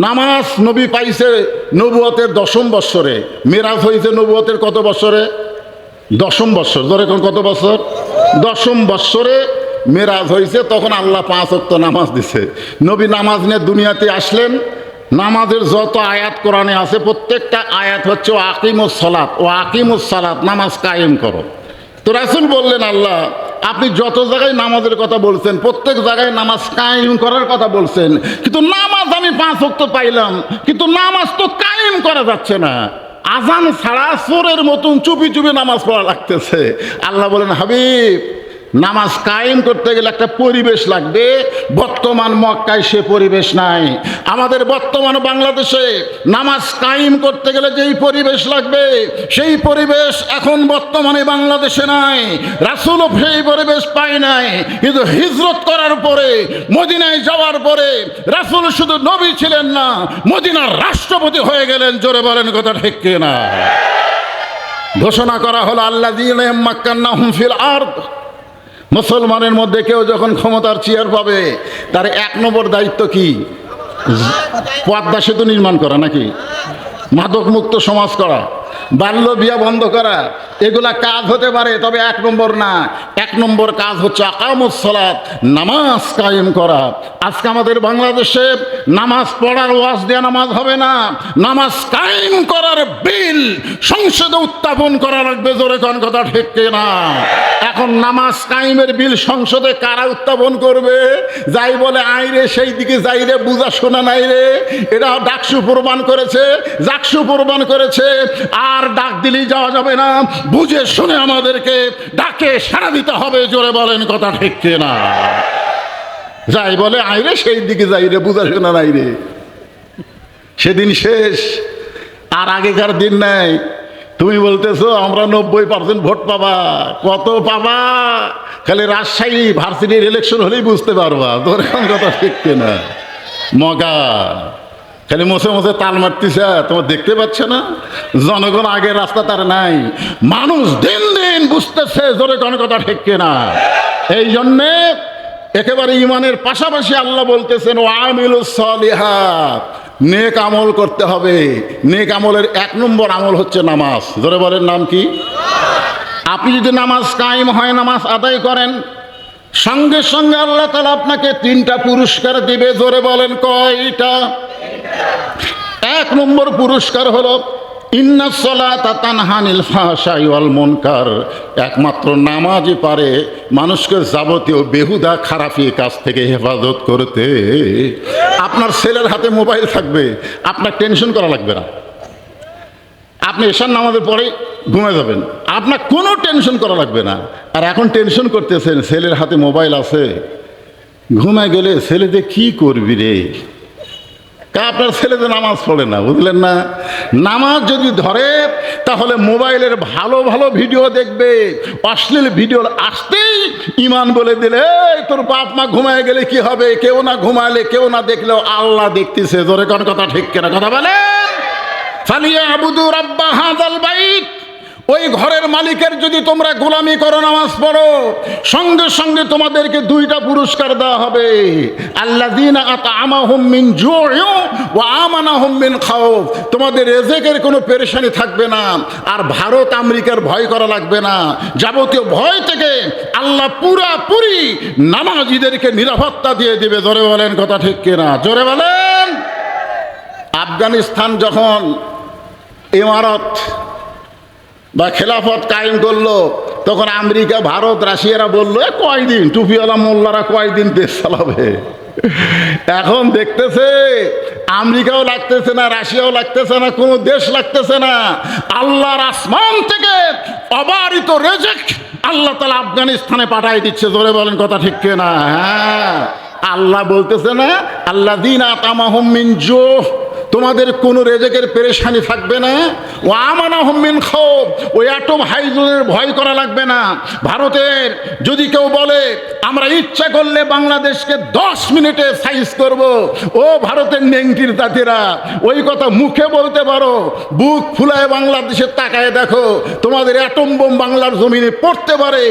নামাজ নবী পাইছে নবুয়তের 10ম বৎসরে, মেরাজ হয়েছে নবুয়তের কত বৎসরে? 10ম বৎসর। ধরে কত বছর? 10ম বৎসরে মেরাজ হয়েছে, তখন আল্লাহ 5 ওয়াক্ত নামাজ দিছে। নবী নামাজ নিয়ে দুনিয়াতে আসলেন। নামাজের যত আয়াত কোরআনে আছে প্রত্যেকটা আয়াত হচ্ছে ও আকিমুস সালাত, ও আকিমুস সালাত, নামাজ কায়েম করো। তো রাসূল বললেন আল্লাহ আপনি যত জায়গায় নামাজের কথা বলছেন প্রত্যেক জায়গায় নামাজ কায়েম করার কথা বলছেন, কিন্তু নামাজ আমি 5 ওয়াক্ত পাইলাম, কিন্তু নামাজ তো কায়েম করা যাচ্ছে না। আজান ছাড়া চোরের মতন চুপি চুপি নামাজ পড়া লাগতেছে। আল্লাহ বলেন হাবিব নামাজ কায়েম করতে গেলে একটা পরিবেশ লাগবে। বর্তমান মক্কায় সে পরিবেশ নাই। আমাদের বর্তমান বাংলাদেশে নামাজ কায়েম করতে গেলে যেই পরিবেশ লাগবে সেই পরিবেশ এখন বর্তমানে বাংলাদেশে নাই। রাসূলও সেই পরিবেশ পায় নাই। কিন্তু হিজরত করার পরে, মদিনায় যাওয়ার পরে রাসূল শুধু নবী ছিলেন না, মদিনার রাষ্ট্রপতি হয়ে গেলেন। জোরে বলেন কথা ঠিক কিনা? ঘোষণা করা হলো আল্লাযীনা মাক্কান্নাহুম ফিল আরদ। মুসলমানের মধ্যে কেউ যখন ক্ষমতার চেয়ার পাবে তার 1 নম্বর দায়িত্ব কি? পদ্মা সেতু নির্মাণ করা, নাকি মাদক মুক্ত সমাজ করা, বাল্য বিয়া বন্ধ করা। এগুলা কাজ হতে পারে, তবে 1 নম্বর না। 1 নম্বর কাজ হচ্ছে আকামুস সালাত, নামাজ কায়েম করা। আজকে আমাদের বাংলাদেশে নামাজ পড়ার ওয়াজ দেয়া নামাজ হবে না, নামাজ কায়েম করার বিল সংসদে উত্থাপন করা লাগবে। জোরে কোন কথা ঠিক কিনা? এখন নামাজ কায়েমের বিল সংসদে কারা উত্থাপন করবে? যাই বলে আইরে সেই দিকে যাই রে, বুঝা শোনা নাই রে। এটা ডাকসু প্রমাণ করেছে, জাকসু প্রমাণ করেছে। আর ডাক দিলেই যাওয়া যাবে না, বুঝে শুনে আমাদেরকে ডাকে সাড়া দিতে হবে। জোরে বলেন কথা ঠিক কিনা? যাই বলে আইরে সেই দিকে যাই রে, বুঝা শোনা নাই রে। সেদিন শেষ, আর আগেকার দিন নাই। তুমি বলতেছো আমরা 90% ভোট পাবা। কত পাবা? খালি রাজশাহী ভার্সিটির ইলেকশন হলেই বুঝতে পারবা। তোর এখন কথা ঠিক কিনা? মগা খালি মোছে মোছে তাল মারতেছে, তোমার দেখতে পাচ্ছ না? জনগণ আগের রাস্তা তার নাই। মানুষ দিন দিন বুঝতেছে। জোরে কোন কথা ঠিক কিনা? এই জন্যে একেবারে ইমানের পাশাপাশি আল্লাহ বলতেছেন ওয়ামিলুস সালিহাত, নেক আমল করতে হবে। নেক আমলের 1 নম্বর আমল হচ্ছে নামাজ। জোরে বলেন, নাম কি? আপনি যদি নামাজ কায়েম হয়, নামাজ আদায় করেন, সঙ্গে সঙ্গে আল্লাহ তাআলা আপনাকে 3টা পুরস্কার দিবে। জোরে বলেন কয়টা? 1 নম্বর পুরস্কার হলো ইন্নাস সালাতা তানহা আনিল ফাহশাই ওয়াল মুনকার। একমাত্র নামাজই পারে মানুষকে যাবতীয় বেহুদা খারাপি কাজ থেকে হেফাজত করতে। আপনার ছেলের হাতে মোবাইল থাকবে, আপনার টেনশন করা লাগবে না। আপনি এশার নামাজের পরে ঘুমে যাবেন, আপনার কোনো টেনশন করা লাগবে না। আর এখন টেনশন করতেছেন, ছেলের হাতে মোবাইল আছে, ঘুমায় গেলে ছেলেদের কি করবি রে? আপনার ছেলেদের নামাজ পড়ে না, বুঝলেন না? নামাজ যদি ধরে তাহলে মোবাইলের ভালো ভালো ভিডিও দেখবে, অশ্লীল ভিডিও আসতেই ইমান বলে দিলে তোর বাপ মা ঘুমায় গেলে কি হবে? কেউ না ঘুমালে, কেউ না দেখলেও আল্লাহ দেখতেছে। জোরে কোন কথা ঠিক কিনা? কথা বলেন। ফালিয়াবুদু রাব্বা হাযাল বাইত। ওই ঘরের মালিকের যদি তোমরা গোলামি করো, নামাজ পড়ো, সঙ্গে সঙ্গে তোমাদেরকে 2টা পুরস্কার দেওয়া হবে। আল্লাযীনা আত'আমাহুম মিন জু'ইন ওয়া আমানাহুম মিন খাউফ। তোমাদের রিজিকের কোনো পেরেশানি থাকবে না, আর ভারত আমেরিকার ভয় করা লাগবে না। যাবতীয় ভয় থেকে আল্লাহ পুরাপুরি নামাজীদেরকে নিরাপত্তা দিয়ে দিবে। জোরে বলেন কথা ঠিক কিনা? জোরে বলেন। আফগানিস্তান যখন ইমারত বা খেলাফত কায়েম করলো, তখন আমেরিকা, ভারত, রাশিয়ারা বললো কয়দিন টুপিওয়ালা মোল্লারা কয়দিন দেশ চালাবে। এখন দেখতেছে আমেরিকাও লাগতেছে না, রাশিয়াও লাগতেছে না, কোনো দেশ লাগতেছে না। আল্লাহর আসমান থেকে অবারিত রিজিক আল্লাহ তাআলা আফগানিস্তানে পাঠাই দিচ্ছে। জোরে বলেন কথা ঠিক কিনা? হ্যাঁ, আল্লাহ বলতেছে না আল্লাযীনা আত'আমাহুম মিন জুহ, তোমাদের কোনো রেজেকের পেরেশানি থাকবে না। ও আমানাহুম মিন খাউফ, ওই অ্যাটম হাইড্রোজেনের ভয় করা লাগবে না। ভারতের যদি কেউ বলে আমরা ইচ্ছা করলে বাংলাদেশকে 10 মিনিটে সাইজ করব, ও ভারতের নেংটির জাতিরা, ওই কথা মুখে বলতে পারো, বুক ফুলায় বাংলাদেশের তাকায় দেখো, তোমাদের অ্যাটম বোম বাংলার জমিনে পড়তে পারে।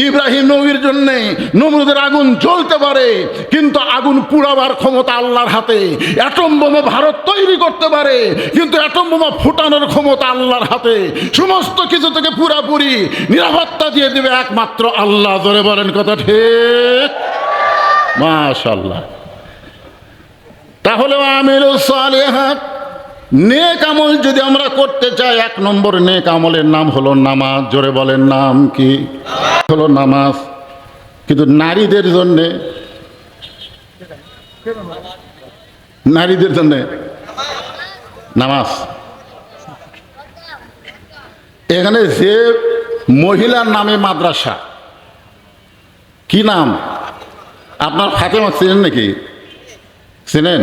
ইব্রাহিম নবীর জন্যে নমরুদের আগুন জ্বলতে পারে, কিন্তু আগুন পুড়াবার ক্ষমতা আল্লাহর হাতে। অ্যাটম বোমা ভারত তৈরি করতে পারে, কিন্তু অ্যাটম বোমা ফুটানোর ক্ষমতা আল্লাহর হাতে। সমস্ত কিছু থেকে পুরাপুরি নিরাপত্তা দিয়ে দিবে একমাত্র আল্লাহ। জোরে বলেন কথা ঠিক? মাশাআল্লাহ। তাহলে আমিলুস সালিহাত, নেক আমল যদি আমরা করতে চাই, 1 নম্বর নেক আমলের নাম হলো নামাজ। জোরে বলেন, নাম কি? হলো নামাজ। কিন্তু নারীদের জন্যে, নারীদের জন্যে নামাজ, এখানে যে মহিলার নামে মাদ্রাসা, কি নাম আপনার? ফাতেমা চেনেন নাকি? চেনেন?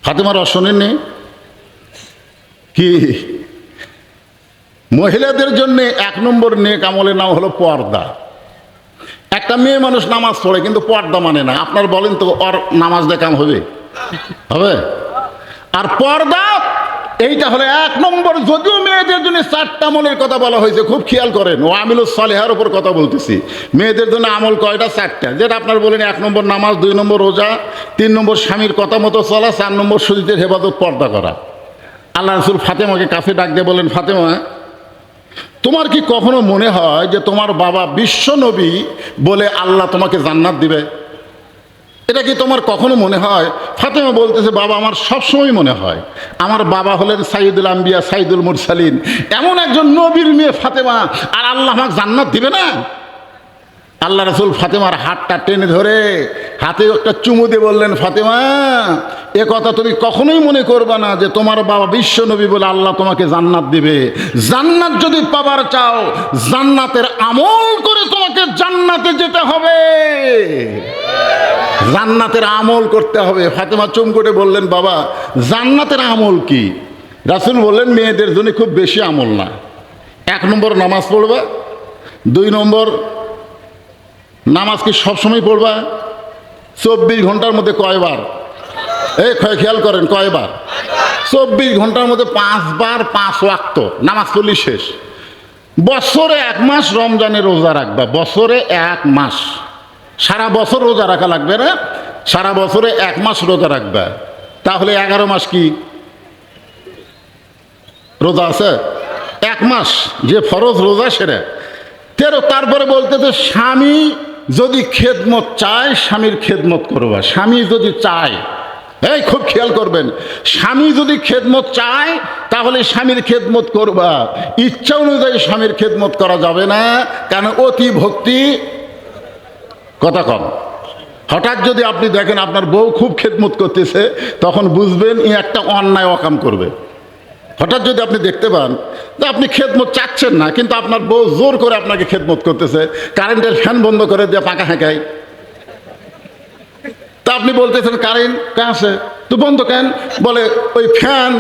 ফাতেমার শোনেননি কি? মহিলাদের জন্য 1 নম্বর নেক আমলের নাম হলো পর্দা। একটা মেয়ে মানুষ নামাজ পড়ে কিন্তু পর্দা মানে না, আপনার বলেন তো ওর নামাজ দেখাম হবে? হবে? আর পর্দা এইটা হলো 1 নম্বর। যদিও মেয়েদের জন্য 4টা আমলের কথা বলা হয়েছে, খুব খেয়াল করেন, ও আমিলুস সালেহার উপর কথা বলতেছি। মেয়েদের জন্য আমল কয়টা? 4টা। যেটা আপনার বলেন 1 নম্বর নামাজ, 2 নম্বর রোজা, 3 নম্বর স্বামীর কথা মতো চলা, 4 নম্বর শরীরের হেফাজত, পর্দা করা। আল্লাহ রাসূল ফাতেমাকে কাছে ডাক দিয়ে বলেন, ফাতেমা, তোমার কি কখনো মনে হয় যে তোমার বাবা বিশ্ব নবী বলে আল্লাহ তোমাকে জান্নাত দিবে? এটা কি তোমার কখনো মনে হয়? ফাতেমা বলতেছে, বাবা, আমার সবসময় মনে হয় আমার বাবা হলেন সাইয়্যিদুল আম্বিয়া, সাইয়্যিদুল মুরসালিন, এমন একজন নবীর মেয়ে ফাতেমা, আর আল্লাহ আমাকে জান্নাত দিবে না? আল্লাহ রাসূল ফাতেমার হাতটা টেনে ধরে হাতে একটা চুমু দিয়ে বললেন, ফাতেমা, এ কথা তুমি কখনোই মনে করবা না যে তোমার বাবা বিশ্ব নবী বলে আল্লাহ তোমাকে জান্নাত দিবে। জান্নাত যদি পাবার চাও, জান্নাতের আমল করে তোমাকে জান্নাতে যেতে হবে, জান্নাতের আমল করতে হবে। ফাতেমা চমকে বললেন, বাবা, জান্নাতের আমল কি? রাসূল বললেন, মেয়েদের জন্য খুব বেশি আমল না। 1 নম্বর নামাজ পড়বা, 2 নম্বর নামাজ কি সবসময় পড়বা? 24 ঘন্টার মধ্যে কয়বার? খেয়াল করেন, কয়বার? 24 ঘন্টার মধ্যে 5 বার 5 ওয়াক্ত নামাজ পড়লি শেষ। বছরে 1 মাস রমজানের রোজা রাখবা, বছরে 1 মাস, সারা বছর রোজা রাখা লাগবে না, সারা বছরে 1 মাস রোজা রাখবা, তাহলে 11 মাস কি রোজা আছে? 1 মাস যে ফরজ রোজা সেরে 13। তারপরে বলতেছে, স্বামী যদি খেদমত চায়, স্বামীর খেদমত করবা। স্বামী যদি চায়, খুব খেয়াল করবেন, স্বামী যদি খেদমত চায় তাহলে স্বামীর খেদমত করবা। ইচ্ছা অনুযায়ী স্বামীর খেদমত করা যাবে না, কারণ অতি ভক্তি কথা কম। হঠাৎ যদি আপনি দেখেন আপনার বউ খুব খেদমত করতেছে, তখন বুঝবেন ই একটা অন্যায় অকাম করবে। হঠাৎ যদি আপনি দেখতে পান যে আপনি খেদমত চাচ্ছেন না, কিন্তু আপনার বউ জোর করে আপনাকে খেদমত করতেছে, কারেন্টের ফ্যান বন্ধ করে দিয়ে পাকা হেঁকায়, তা আপনি বলতেছেন কারেন্ট কে আছে, তো বন্ধ কেন? বলে ওই ফ্যান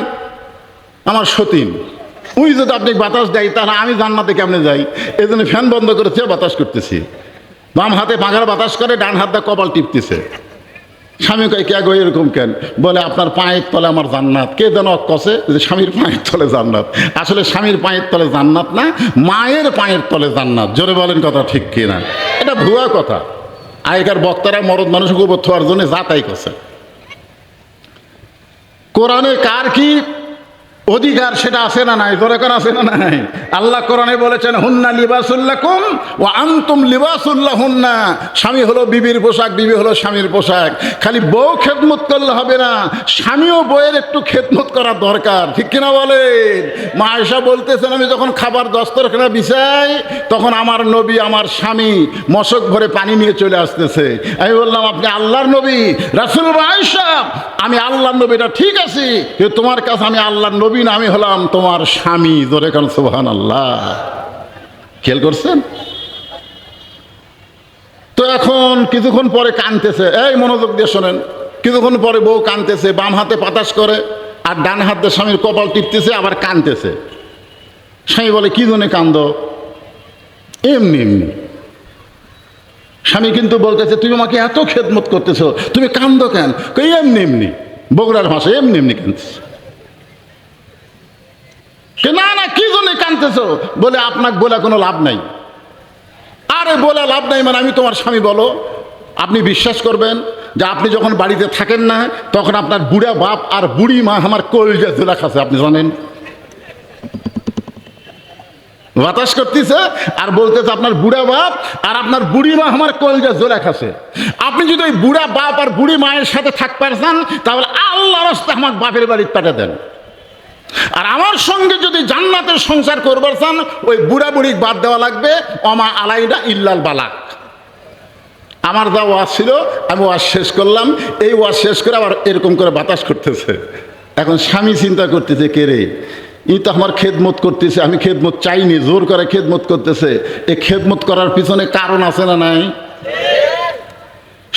আমার সতীন, ওই যদি আপনি বাতাস দেয় তাহলে আমি জান্নাতে কেমনে যাই, এই জন্য ফ্যান বন্ধ করেছে, বাতাস করতেছি। বাম হাতে পাখার বাতাস করে, ডান হাত দিয়ে কপাল টিপতেছে। স্বামী কয়, কে গো এরকম কেন? বলে আপনার পায়ের তলে আমার জান্নাত। কে যেন কষে যে স্বামীর পায়ের তলে জান্নাত। আসলে স্বামীর পায়ের তলে জান্নাত না, মায়ের পায়ের তলে জান্নাত। জোরে বলেন কথা ঠিক কিনা? এটা ভুয়া কথা। আগেকার বক্তারা মরদ মানুষকে উপর থাকার জন্য যা তাই করছে। কোরআনে কার কি অধিকার সেটা আছে না নাই? দরকার আছে না নাই? আল্লাহ কোরআনে বলেছেন, হুন্না লিবাসুল লাকুম ওয়া আনতুম লিবাসুল লাহুন্না। স্বামী হলো বিবির পোশাক, বিবি হলো স্বামীর পোশাক। খালি বউ খেদমত করলে হবে না, স্বামীও বউয়ের একটু খেদমত করা দরকার, ঠিক কিনা বলেন? মা আয়েশা বলতেছেন, আমি যখন খাবার দস্তরখানা বিছাই তখন আমার নবী, আমার স্বামী মশক ভরে পানি নিয়ে চলে আসতেছে। আমি বললাম, আপনি আল্লাহর নবী? রাসূল আয়েশা, আমি আল্লাহর নবী, এটা ঠিক আছে, কিন্তু তোমার কাছে আমি আল্লাহর নবী না, আমি হলাম তোমার স্বামী। জোরে কান সুবহানাল্লাহ। খেয়াল করছেন তো? এখন কিছুক্ষণ পরে কাঁদতেছে, মনোযোগ দিয়ে শোনেন। কিছুক্ষণ পরে বউ কাঁদতেছে, বাম হাতে বাতাস করে আর ডান হাত দিয়ে স্বামীর কপাল টিপতেছে, আবার কাঁদতেছে। স্বামী বলে, কি জন্য কান্দো? এমনি এমনি। স্বামী কিন্তু বলতেছে, তুমি আমাকে এত খেদমত করতেছো, তুমি কান্দো কেন? এমনি এমনি। বগুড়ার ভাষা, এমনি এমনি কাঁদছে। না না, কি জন্য কাঁদতেছো? বলে, আপনাকে বলে কোনো লাভ নাই। আরে বলে লাভ নাই মানে? আমি তোমার স্বামী, বলো। আপনি বিশ্বাস করবেন যে আপনি যখন বাড়িতে থাকেন না, তখন আপনার বুড়া বাপ আর বুড়ি মা আমার কলিজা জোলা খাচ্ছে, আপনি জানেন? বাতাস করতেছে আর বলতেছে, আপনার বুড়া বাপ আর আপনার বুড়ি মা আমার কলিজা জোলা খাচ্ছে। আপনি যদি ওই বুড়া বাপ আর বুড়ি মায়ের সাথে থাকতে চান, তাহলে আল্লাহর রাস্তায় আমার বাপের বাড়ি পাঠিয়ে দেন। আর আমার সঙ্গে যদি জান্নাতের সংসার করবার চান, ওই বুড়া বুড়ি বাদ দেওয়া লাগবে। অমা আলাইনা ইল্লাল বালাক। আমার যা ওয়াজ ছিল আমি ওয়াজ শেষ করলাম। এই ওয়াজ শেষ করে আবার এরকম করে বাতাস করতেছে। এখন স্বামী চিন্তা করতেছে, কে রে, ই তো আমার খেদমত করতেছে, আমি খেদমত চাইনি, জোর করে খেদমত করতেছে। এই খেদমত করার পিছনে কারণ আছে না নাই?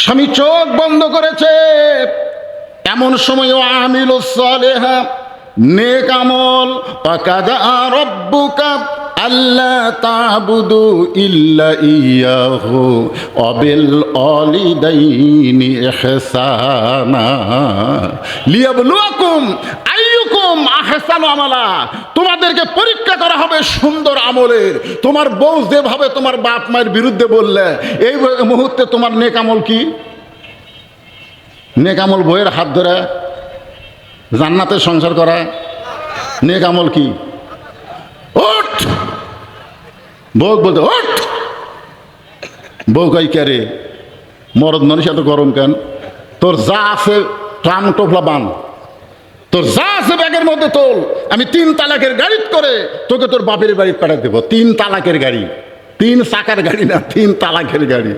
স্বামী চোখ বন্ধ করেছে, এমন সময় আমিলুস সালিহা, নেক আমল, ওয়াকাদা রাব্বুকা আল্লা তা'বুদু ইল্লা ইয়াহু ওয়া বিল ওয়ালিদাইনি ইহসানা লিয়াবলুয়াকুম আইয়ুকুম আহসানু আমালা। তোমাদেরকে পরীক্ষা করা হবে সুন্দর আমলের। তোমার বউ যেভাবে তোমার বাপ মায়ের বিরুদ্ধে বললে, এই মুহূর্তে তোমার নেক আমল কি? নেক আমল বউয়ের হাত ধরে জান্নাতে সংসার করা। নেক আমল কি? ওঠ, বউ বলতে ওঠ। বউ কই কে রে, মরদ মানুষ এত গরম কেন? তোর যা আছে ট্রাম টোপলা বান, তোর যা আছে ব্যাগের মধ্যে তোল, আমি 3 তালাকের গাড়ি করে তোকে তোর বাপের বাড়ি পাঠিয়ে দেবো। 3 তালাকের গাড়ি, 3 চাকার গাড়ি না, 3 তালাকের গাড়ি।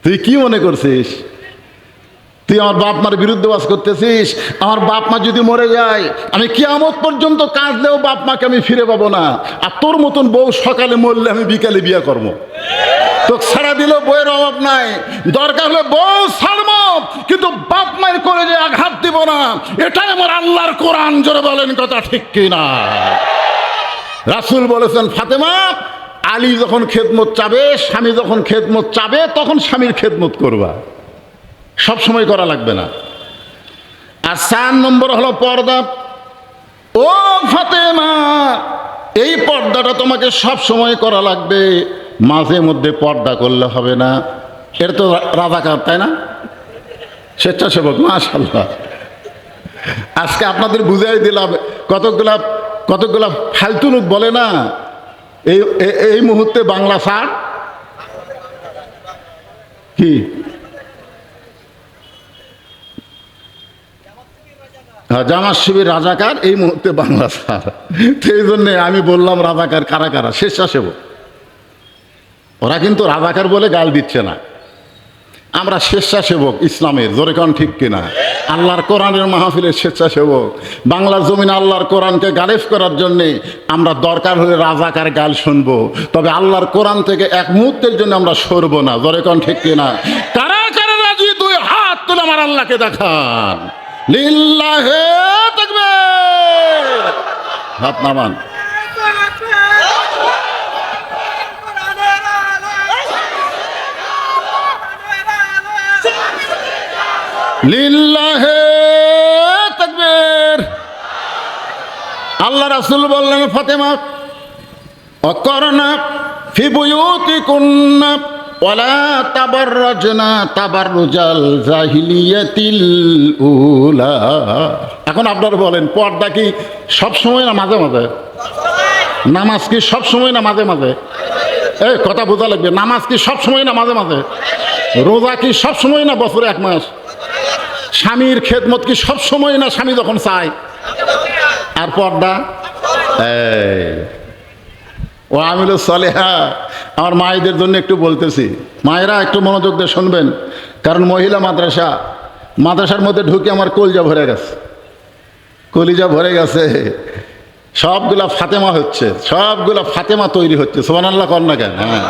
তুই কি মনে করছিস তুই আমার বাপ মার বিরুদ্ধে বাস করতেছিস? আমার বাপ মা যদি মরে যায়, আমি কিয়ামত পর্যন্ত কাঁদলেও বাপ মাকে আমি ফিরে পাবো না। আর তোর মতন বউ সকালে মরলে আমি বিকালে বিয়ে করবো। তোকে ছাড়া দিলেও বইয়ের অভাব নাই, দরকার হলে বউ ছাড়বো, কিন্তু বাপ মায়ের করে যে আঘাত দিব না। এটাই আমার আল্লাহর কোরআন। জোরে বলেন কথা ঠিক কিনা? রাসূল বলেছেন, ফাতেমা, আলী যখন খেদমত চাবে, স্বামী যখন খেদমত চাবে, তখন স্বামীর খেদমত করবা, সব সময় করা লাগবে না। আর 4 নম্বর হলো পর্দা। ও ফাতেমা, এই পর্দাটা তোমাকে সব সময় করা লাগবে, মাঝে মধ্যে পর্দা করলে হবে না। এটা তো রাজাকার, তাই না? স্বেচ্ছাসেবক, মাশাআল্লাহ। আজকে আপনাদের বুঝাই দিলাম। কতগুলা ফালতু লোক বলে না, এই মুহূর্তে বাংলা স্যার কি জামাত শিবির রাজাকার, এই মুহূর্তে বাংলা স্যার। সেই জন্যে আমি বললাম রাজাকার কারা কারা? স্বেচ্ছাসেবক। ওরা কিন্তু রাজাকার বলে গাল দিচ্ছে না। আমরা স্বেচ্ছাসেবক ইসলামের। জোরে কান ঠিক কিনা? আল্লাহর কোরআনের মাহফিলের স্বেচ্ছাসেবক। বাংলার জমিনে আল্লাহর কোরআনকে গালিফ করার জন্যে আমরা দরকার হলে রাজাকার গাল শুনবো, তবে আল্লাহর কোরআন থেকে এক মুহূর্তের জন্য আমরা সরবো না। জোরে কান ঠিক কিনা? কারা কারা রাজি? 2 হাত তুলে আমার আল্লাহকে দেখান। লিল্লাহে তাকবীর। হাত নামান। লিল্লাহে তাকবীর। আল্লাহ রাসূল বললেন, ফাতেমা, অকরনা ফি বুয়ুতিকুন্না ওয়ালা তাবাররাজনা তাবাররুজাল জাহিলিয়াতিল উলা। এখন আপনারা বলেন, পর্দা কি সব সময় না মাঝে মাঝে? নামাজ কি সব সময় না মাঝে মাঝে? এই কথা বোঝা লাগবে। নামাজ কি সব সময় না মাঝে মাঝে? রোজা কি সব সময় না বছরে 1 মাস? স্বামীর খেদমত কি সব সময় না স্বামী যখন চায়? আর পর্দা? ও আমিলুস সালিহা। আমার মায়েদের জন্য একটু বলতেছি, মায়েরা একটু মনোযোগ দিয়ে শুনবেন, কারণ মহিলা মাদ্রাসার মধ্যে ঢুকে আমার কলিজা ভরে গেছে। সবগুলা ফাতেমা হচ্ছে, সবগুলা ফাতেমা তৈরি হচ্ছে। সুবহানাল্লাহ কর না কেন? হ্যাঁ।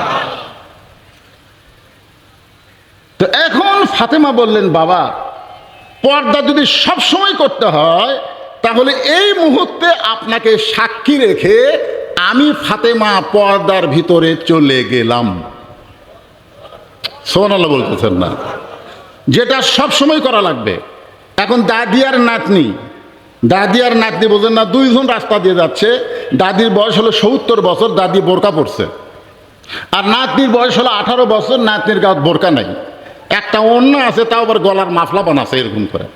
তো এখন ফাতেমা বললেন, বাবা, পর্দা যদি সব সময় করতে হয়, তাহলে এই মুহূর্তে আপনাকে সাক্ষী রেখে আমি ফাতেমা পর্দার ভিতরে চলে গেলাম। সুবহানাল্লাহ বলতেছেন না? যেটা সব সময় করা লাগবে। এখন দাদি আর নাতনি বোঝেন না, 2 জন রাস্তা দিয়ে যাচ্ছে। দাদির বয়স হলো 70 বছর, দাদি বোরকা পরছে। আর নাতনির বয়স হলো 18 বছর, নাতনির গায়ে বোরকা নাই। একটা ওড়না আছে, তাও আবার গলার মাফলা বানাচ্ছে এরকম করে।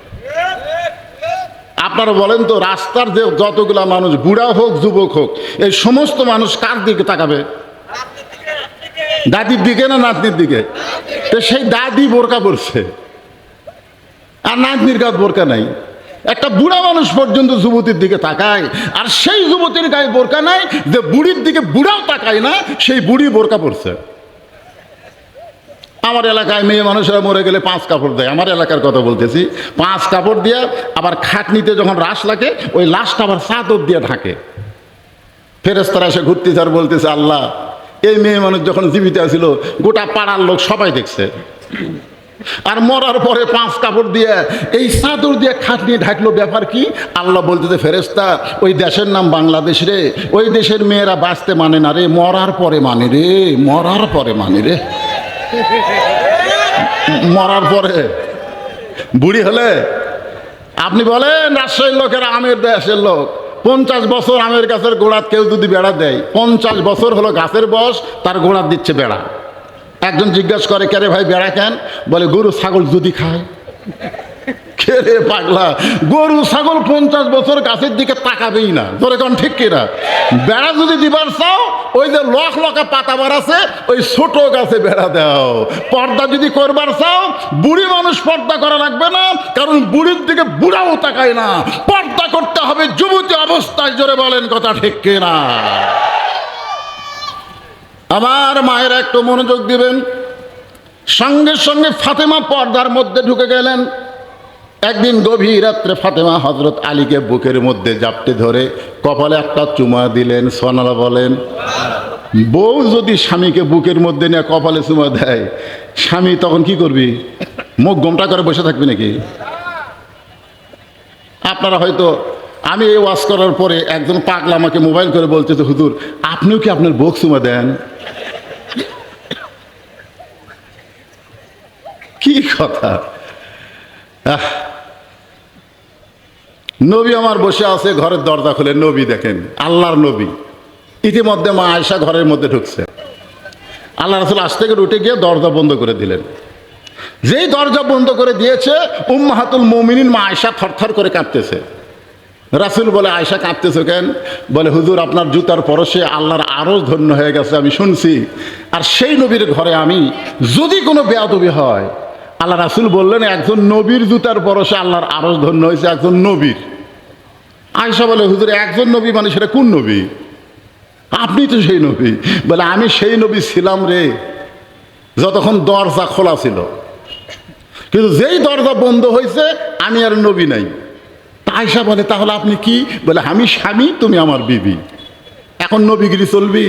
আপনারা বলেন তো, রাস্তার যে যতগুলা মানুষ, বুড়া হোক যুবক হোক, এই সমস্ত মানুষ কার দিকে তাকাবে? দাদির দিকে না নাতনির দিকে? তো সেই দাদি বোরকা পরছে আর নাতনির গায়ে বোরকা নাই। একটা বুড়া মানুষ পর্যন্ত যুবতীর দিকে তাকায়, আর সেই যুবতীর গায়ে বোরকা নাই, যে বুড়ির দিকে বুড়াও তাকায় না, সেই বুড়ি বোরকা পরছে। আমার এলাকায় মেয়ে মানুষেরা মরে গেলে 5 কাপড় দেয়, আমার এলাকার কথা বলতেছি, 5 কাপড় দিয়ে আবার খাটনিতে যখন রাশ লাগে ওই লাশটা আবার চাদর দিয়ে ঢাকে। ফেরেশতারা এসে ঘুরতেছে আর বলতেছে, আল্লাহ এই মেয়ে মানুষ যখন জীবিত ছিল গোটা পাড়ার লোক সবাই দেখছে, আর মরার পরে 5 কাপড় দিয়ে এই চাদর দিয়ে খাটনি ঢাকলো, ব্যাপার কি? আল্লাহ বলতেছে, ফেরেশতা ওই দেশের নাম বাংলাদেশ রে, ওই দেশের মেয়েরা বাঁচতে মানে না রে, মরার পরে মানে রে, মরার পরে মানে রে। মরার পরে বুড়ি হলে আপনি বলেন রাজশাহীর লোকেরা আমের দেশের লোক, 50 বছর আমের গাছের গোড়াত কেউ যদি বেড়া দেয়, 50 বছর হলো গাছের বয়স, তার গোড়াত দিচ্ছে বেড়া। একজন জিজ্ঞাসা করে, কে রে ভাই বেড়া কেন? বলে গরু ছাগল যদি খায়। কে রে পাগলা, গরু ছাগল 50 বছর গাছের দিকে তাকাবেই না, তোরে কোন ঠিক কিনা? বেড়া যদি দিবার চাও ওই যে লকা পাতা বার আছে ওই ছোট গাছে বেড়া দাও। পর্দা যদি করবার চাও বুড়ি মানুষ পর্দা করা লাগবে না, কারণ বুড়ির দিকে বুড়াও তাকায় না, পর্দা করতে হবে যুবতী অবস্থায়। জোরে বলেন কথা ঠিক কিনা? আমার মায়েরা একটু মনোযোগ দিবেন। সঙ্গে সঙ্গে ফাতেমা পর্দার মধ্যে ঢুকে গেলেন। একদিন গভীর রাত্রে ফাতেমা হযরত আলীকে বুকের মধ্যে জাপটে ধরে কপালে একটা চুমা দিলেন। সুবহানাল্লাহ বলেন। বউ যদি স্বামীকে বুকের মধ্যে নিয়ে কপালে চুমা দেয়, স্বামী তখন কি করবি? মুখ গোমটা করে বসে থাকবি নাকি? আপনারা হয়তো, আমি এই ওয়াজ করার পরে একজন পাগলা আমাকে মোবাইল করে বলতেছে, হুজুর আপনিও কি আপনার বউ চুমা দেন? কি কথা! নবী আমার বসে আছে, ঘরের দরজা খুলে নবী দেখেন, আল্লাহর নবী। ইতিমধ্যে মা আয়েশা ঘরের মধ্যে ঢুকছে। আল্লাহ রাসূল আজ থেকে উঠে গিয়ে দরজা বন্ধ করে দিলেন। যেই দরজা বন্ধ করে দিয়েছে, উম্মাহাতুল মুমিনিন মা আয়েশা থরথর করে কাঁপতেছে। রাসূল বলে, আয়েশা কাঁপতেছে কেন? বলে, হুজুর আপনার জুতার পরশে আল্লাহর আরশ ধন্য হয়ে গেছে, আমি শুনছি। আর সেই নবীর ঘরে আমি যদি কোনো বেয়াদবি হয়, আল্লাহ রাসূল বললেন একজন নবীর জুতার পরশে আল্লাহর আরশ ধন্য হয়েছে, একজন নবীর। আয়েশা বলে, হুজুর একজন নবী মানে সেটা কোন নবী? আপনি তো সেই নবী। বলে, আমি সেই নবী ছিলাম রে যতক্ষণ দরজা খোলা ছিল, কিন্তু যেই দরজা বন্ধ হয়েছে আমি আর নবী নাই। আয়েশা বলে, তাহলে আপনি কি? বলে, আমি স্বামী, তুমি আমার বিবি, এখন নবীগিরি চলবি?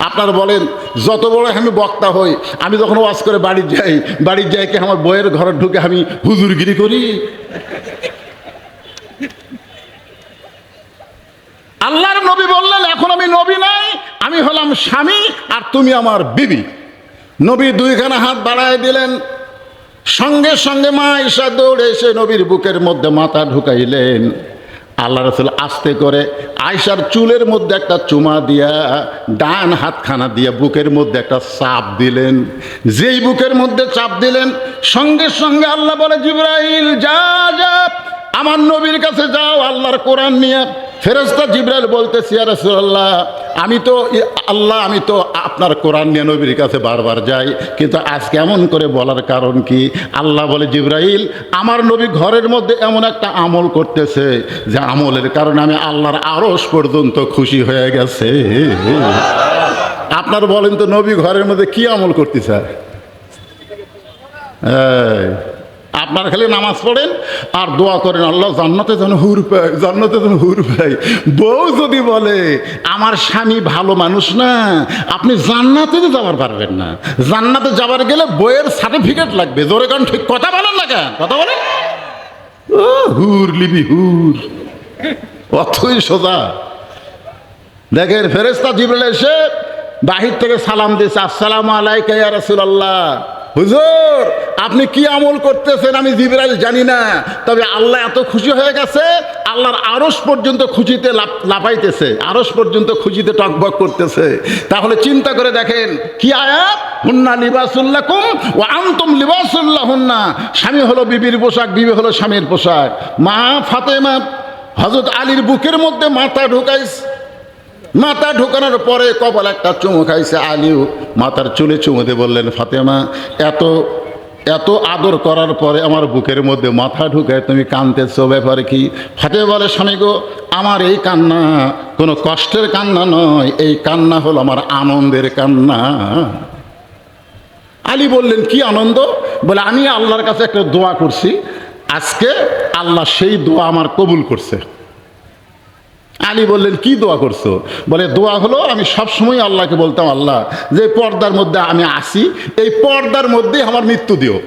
আপনারা বলেন, যত বড় আমি বক্তা হই, আমি যখন ওয়াজ করে বাড়ির যাই কি আমার বইয়ের ঘরে ঢুকে আমি হুজুরগিরি করি? আল্লাহর নবী বললেন, এখন আমি নবী নাই, আমি হলাম স্বামী আর তুমি আমার বিবি। নবী 2খানা হাত বাড়ায় দিলেন। সঙ্গে সঙ্গে মা আয়েশা দৌড়ে এসে নবীর বুকের মধ্যে মাথা ঢুকাইলেন। আল্লাহ রাসূল আস্তে করে আয়েশার চুলের মধ্যে একটা চুমা দিয়া ডান হাতখানা দিয়ে বুকের মধ্যে একটা চাপ দিলেন। যেই বুকের মধ্যে চাপ দিলেন, সঙ্গে সঙ্গে আল্লাহ বলে, জিবরাইল যা যা আমার নবীর কাছে যাও আল্লাহর কোরআন নিয়ে। ফেরেশতা জিবরাইল বলতেছে, ইয়া রাসূলুল্লাহ আমি তো আপনার কোরআন নিয়ে নবীর কাছে বারবার যাই, কিন্তু আজকে এমন করে বলার কারণ কি? আল্লাহ বলে, জিবরাইল আমার নবী ঘরের মধ্যে এমন একটা আমল করতেছে যে আমলের কারণে আমি আল্লাহর আরশ পর্যন্ত খুশি হয়ে গেছে। আপনার বলেন তো, নবী ঘরের মধ্যে কি আমল করতেছে? আপনার খালি নামাজ পড়েন আর দোয়া করেন, আল্লাহ জান্নাতে যেন হুর পাই, জান্নাতে যেন হুর পাই। বউ যদি বলে আমার স্বামী ভালো মানুষ না, আপনি জান্নাতে যাবার পারবেন না। জান্নাতে যাবার গেলে বইয়ের সার্টিফিকেট লাগবে। জোরে কারণ ঠিক কথা বলেন না কেন? কথা বলেন। ও হুর লিবি হুর, অথই সোজা। দেখেন ফেরেশতা জিবরাইল এসে বাহির থেকে সালাম দিয়েছে, আসসালামু আলাইকা ইয়া রাসূলুল্লাহ। হুজুর আপনি কি আমল করতেছেন আমি জিবরাইল জানি না, তবে আল্লাহ এত খুশি হয়ে গেছে, আল্লাহর আরশ পর্যন্ত খুশিতে লাফাইতেছে, আরশ পর্যন্ত খুশিতে টকবক করতেছে। তাহলে চিন্তা করে দেখেন কি আয়াত, হুন্না লিবাসুল লাকুম ওয়া আনতুম লিবাসুল লাহুন্না। স্বামী হলো বিবির পোশাক, বিবি হলো স্বামীর পোশাক। মা ফাতেমা হযরত আলীর বুকের মধ্যে মাথা ঢুকাইছে। মাথা ঢোকানোর পরে কপাল একটা চুমু খাইছে। আলীও মাথার চুলে চুমু দিয়ে বললেন, ফাতেমা এত আদর করার পরে আমার বুকের মধ্যে মাথা ঢুকায় তুমি কাঁদতেছো, ব্যাপারে কি? ফাতেমা বলে, স্বামী গো আমার এই কান্না কোনো কষ্টের কান্না নয়, এই কান্না হলো আমার আনন্দের কান্না। আলী বললেন, কি আনন্দ? বলে, আমি আল্লাহর কাছে একটা দোয়া করছি, আজকে আল্লাহ সেই দোয়া আমার কবুল করছে। আলী বললেন, কি দোয়া করছো? বলে, দোয়া হলো আমি সবসময় আল্লাহকে বলতাম, আল্লাহ, যে পর্দার মধ্যে আমি আসি, এই পর্দার মধ্যেই আমার মৃত্যু দিও।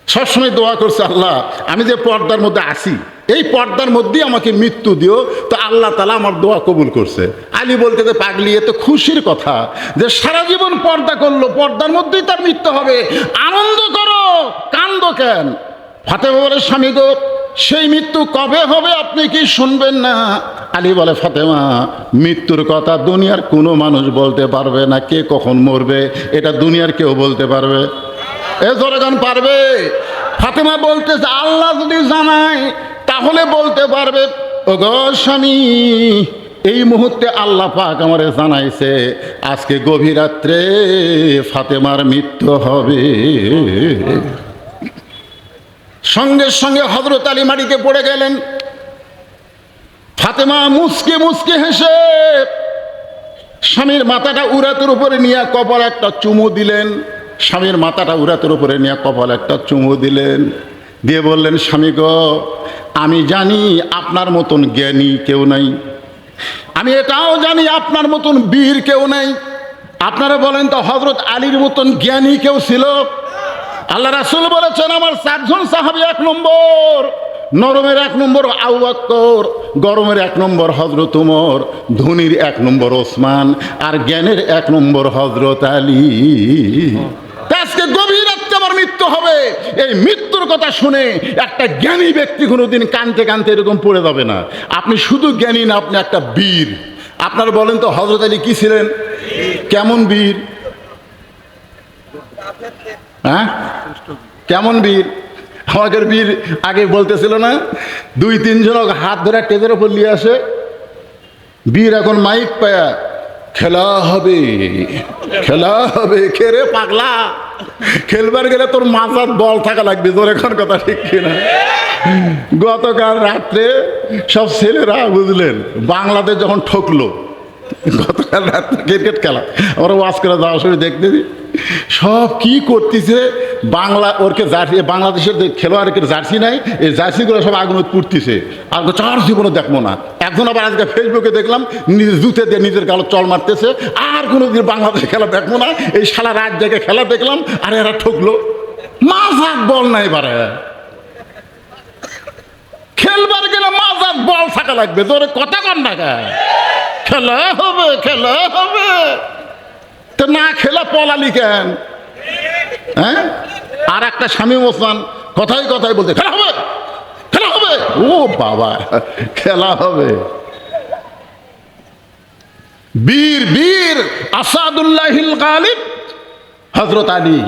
সবসময় দোয়া করছে, আল্লাহ, আমি যে পর্দার মধ্যে আসি, এই পর্দার মধ্যেই আমাকে মৃত্যু দিও। তো আল্লাহ তাআলা আমার দোয়া কবুল করছে। আলী বলতে, যে পাগলি, এ তো খুশির কথা, যে সারা জীবন পর্দা করলো, পর্দার মধ্যেই তার মৃত্যু হবে, আনন্দ করো, কান্দ কেন? ফাতেমা বলে, স্বামী গো, সেই মৃত্যু কবে হবে আপনি কি শুনবেন না? আলী বলে, ফাতেমা, মৃত্যুর কথা দুনিয়ার কোনো মানুষ বলতে পারবে না, কে কখন মরবে এটা দুনিয়ার কেউ বলতে পারবে? এ জোরেগান পারবে? ফাতেমা বলতেছে, আল্লাহ যদি জানায় তাহলে বলতে পারবে। ও গো স্বামী, এই মুহূর্তে আল্লাহ পাক আমারে জানাইছে আজকে গভীর রাত্রে ফাতেমার মৃত্যু হবে। সঙ্গে সঙ্গে হযরত আলী মাটিতে পড়ে গেলেন। ফাতেমা মুচকে মুচকে হেসে স্বামীর মাথাটা উরাতের উপরে নিয়ে কপাল একটা চুমু দিলেন। স্বামীর মাথাটা উরাতের উপরে নিয়ে কপাল একটা চুমু দিলেন, দিয়ে বললেন, স্বামী গো, আমি জানি আপনার মতন জ্ঞানী কেউ নাই, আমি এটাও জানি আপনার মতন বীর কেউ নাই। আপনারা বলেন তো, হযরত আলীর মতন জ্ঞানী কেউ ছিল? আল্লাহ রাসূল বলেছেন, আমার 4 জন সাহাবী, 1 নম্বর নরমের 1 নম্বর আবু বকর, গরমের 1 নম্বর হযরত ওমর, ধনীর 1 নম্বর ওসমান, আর জ্ঞানের 1 নম্বর হযরত আলী। আজকে গভীর রাতে আমার মৃত্যু হবে, এই মৃত্যুর কথা শুনে একটা জ্ঞানী ব্যক্তি কোনোদিন কানতে কানতে এরকম পড়ে যাবে না। আপনি শুধু জ্ঞানী না, আপনি একটা বীর। আপনারা বলেন তো, হযরত আলী কি ছিলেন? কেমন বীর? হ্যাঁ, কেমন বীর? আমাদের বীর আগে বলতেছিল না, 2-3 জন হাত ধরে টেজের ওপর নিয়ে আসে, বীর এখন মাইক পায়া, খেলা হবে, খেলা হবে। খেরে পাগলা, খেলবার গেলে তোর মাথার বল থাকা লাগবে। তোর এখন কথা ঠিক কিনা? গতকাল রাত্রে সব ছেলেরা, বুঝলেন, বাংলাদেশ যখন ঠকলো, গতকাল রাত্রে ক্রিকেট খেলা, আমরা ওয়াজ করে যাওয়ার সময় দেখতে দিই সব কি করতেছে। বাংলা ওরকে জার্সি, বাংলাদেশের খেলোয়াড়ের জার্সি নাই, এই জার্সিগুলো সব আগুন পুড়তেছে। আর 4 জীবনে দেখবো না। একজন আবার আজকে ফেসবুকে দেখলাম, নিজের জুতে দিয়ে নিজের গালো চল মারতেছে, আর কোনো দিন বাংলাদেশের খেলা দেখবো না। এই সারা রাত জায়গায় খেলা দেখলাম, আর এরা ঠকলো। মাঝাক বল নাই, বারে খেলবার গেলে মাঝাক বল থাকা লাগবে। তোর কথা কর না, খেলা হবে, খেলা হবে, তো না খেলা পলালি কেন? হ্যাঁ, আর একটা শামীম ওসমান কথাই কথাই বলতে, খেলা হবে, খেলা হবে। ও বাবা, খেলা হবে। বীর বীর আসাদুল্লাহিল গালিব হযরত আলী।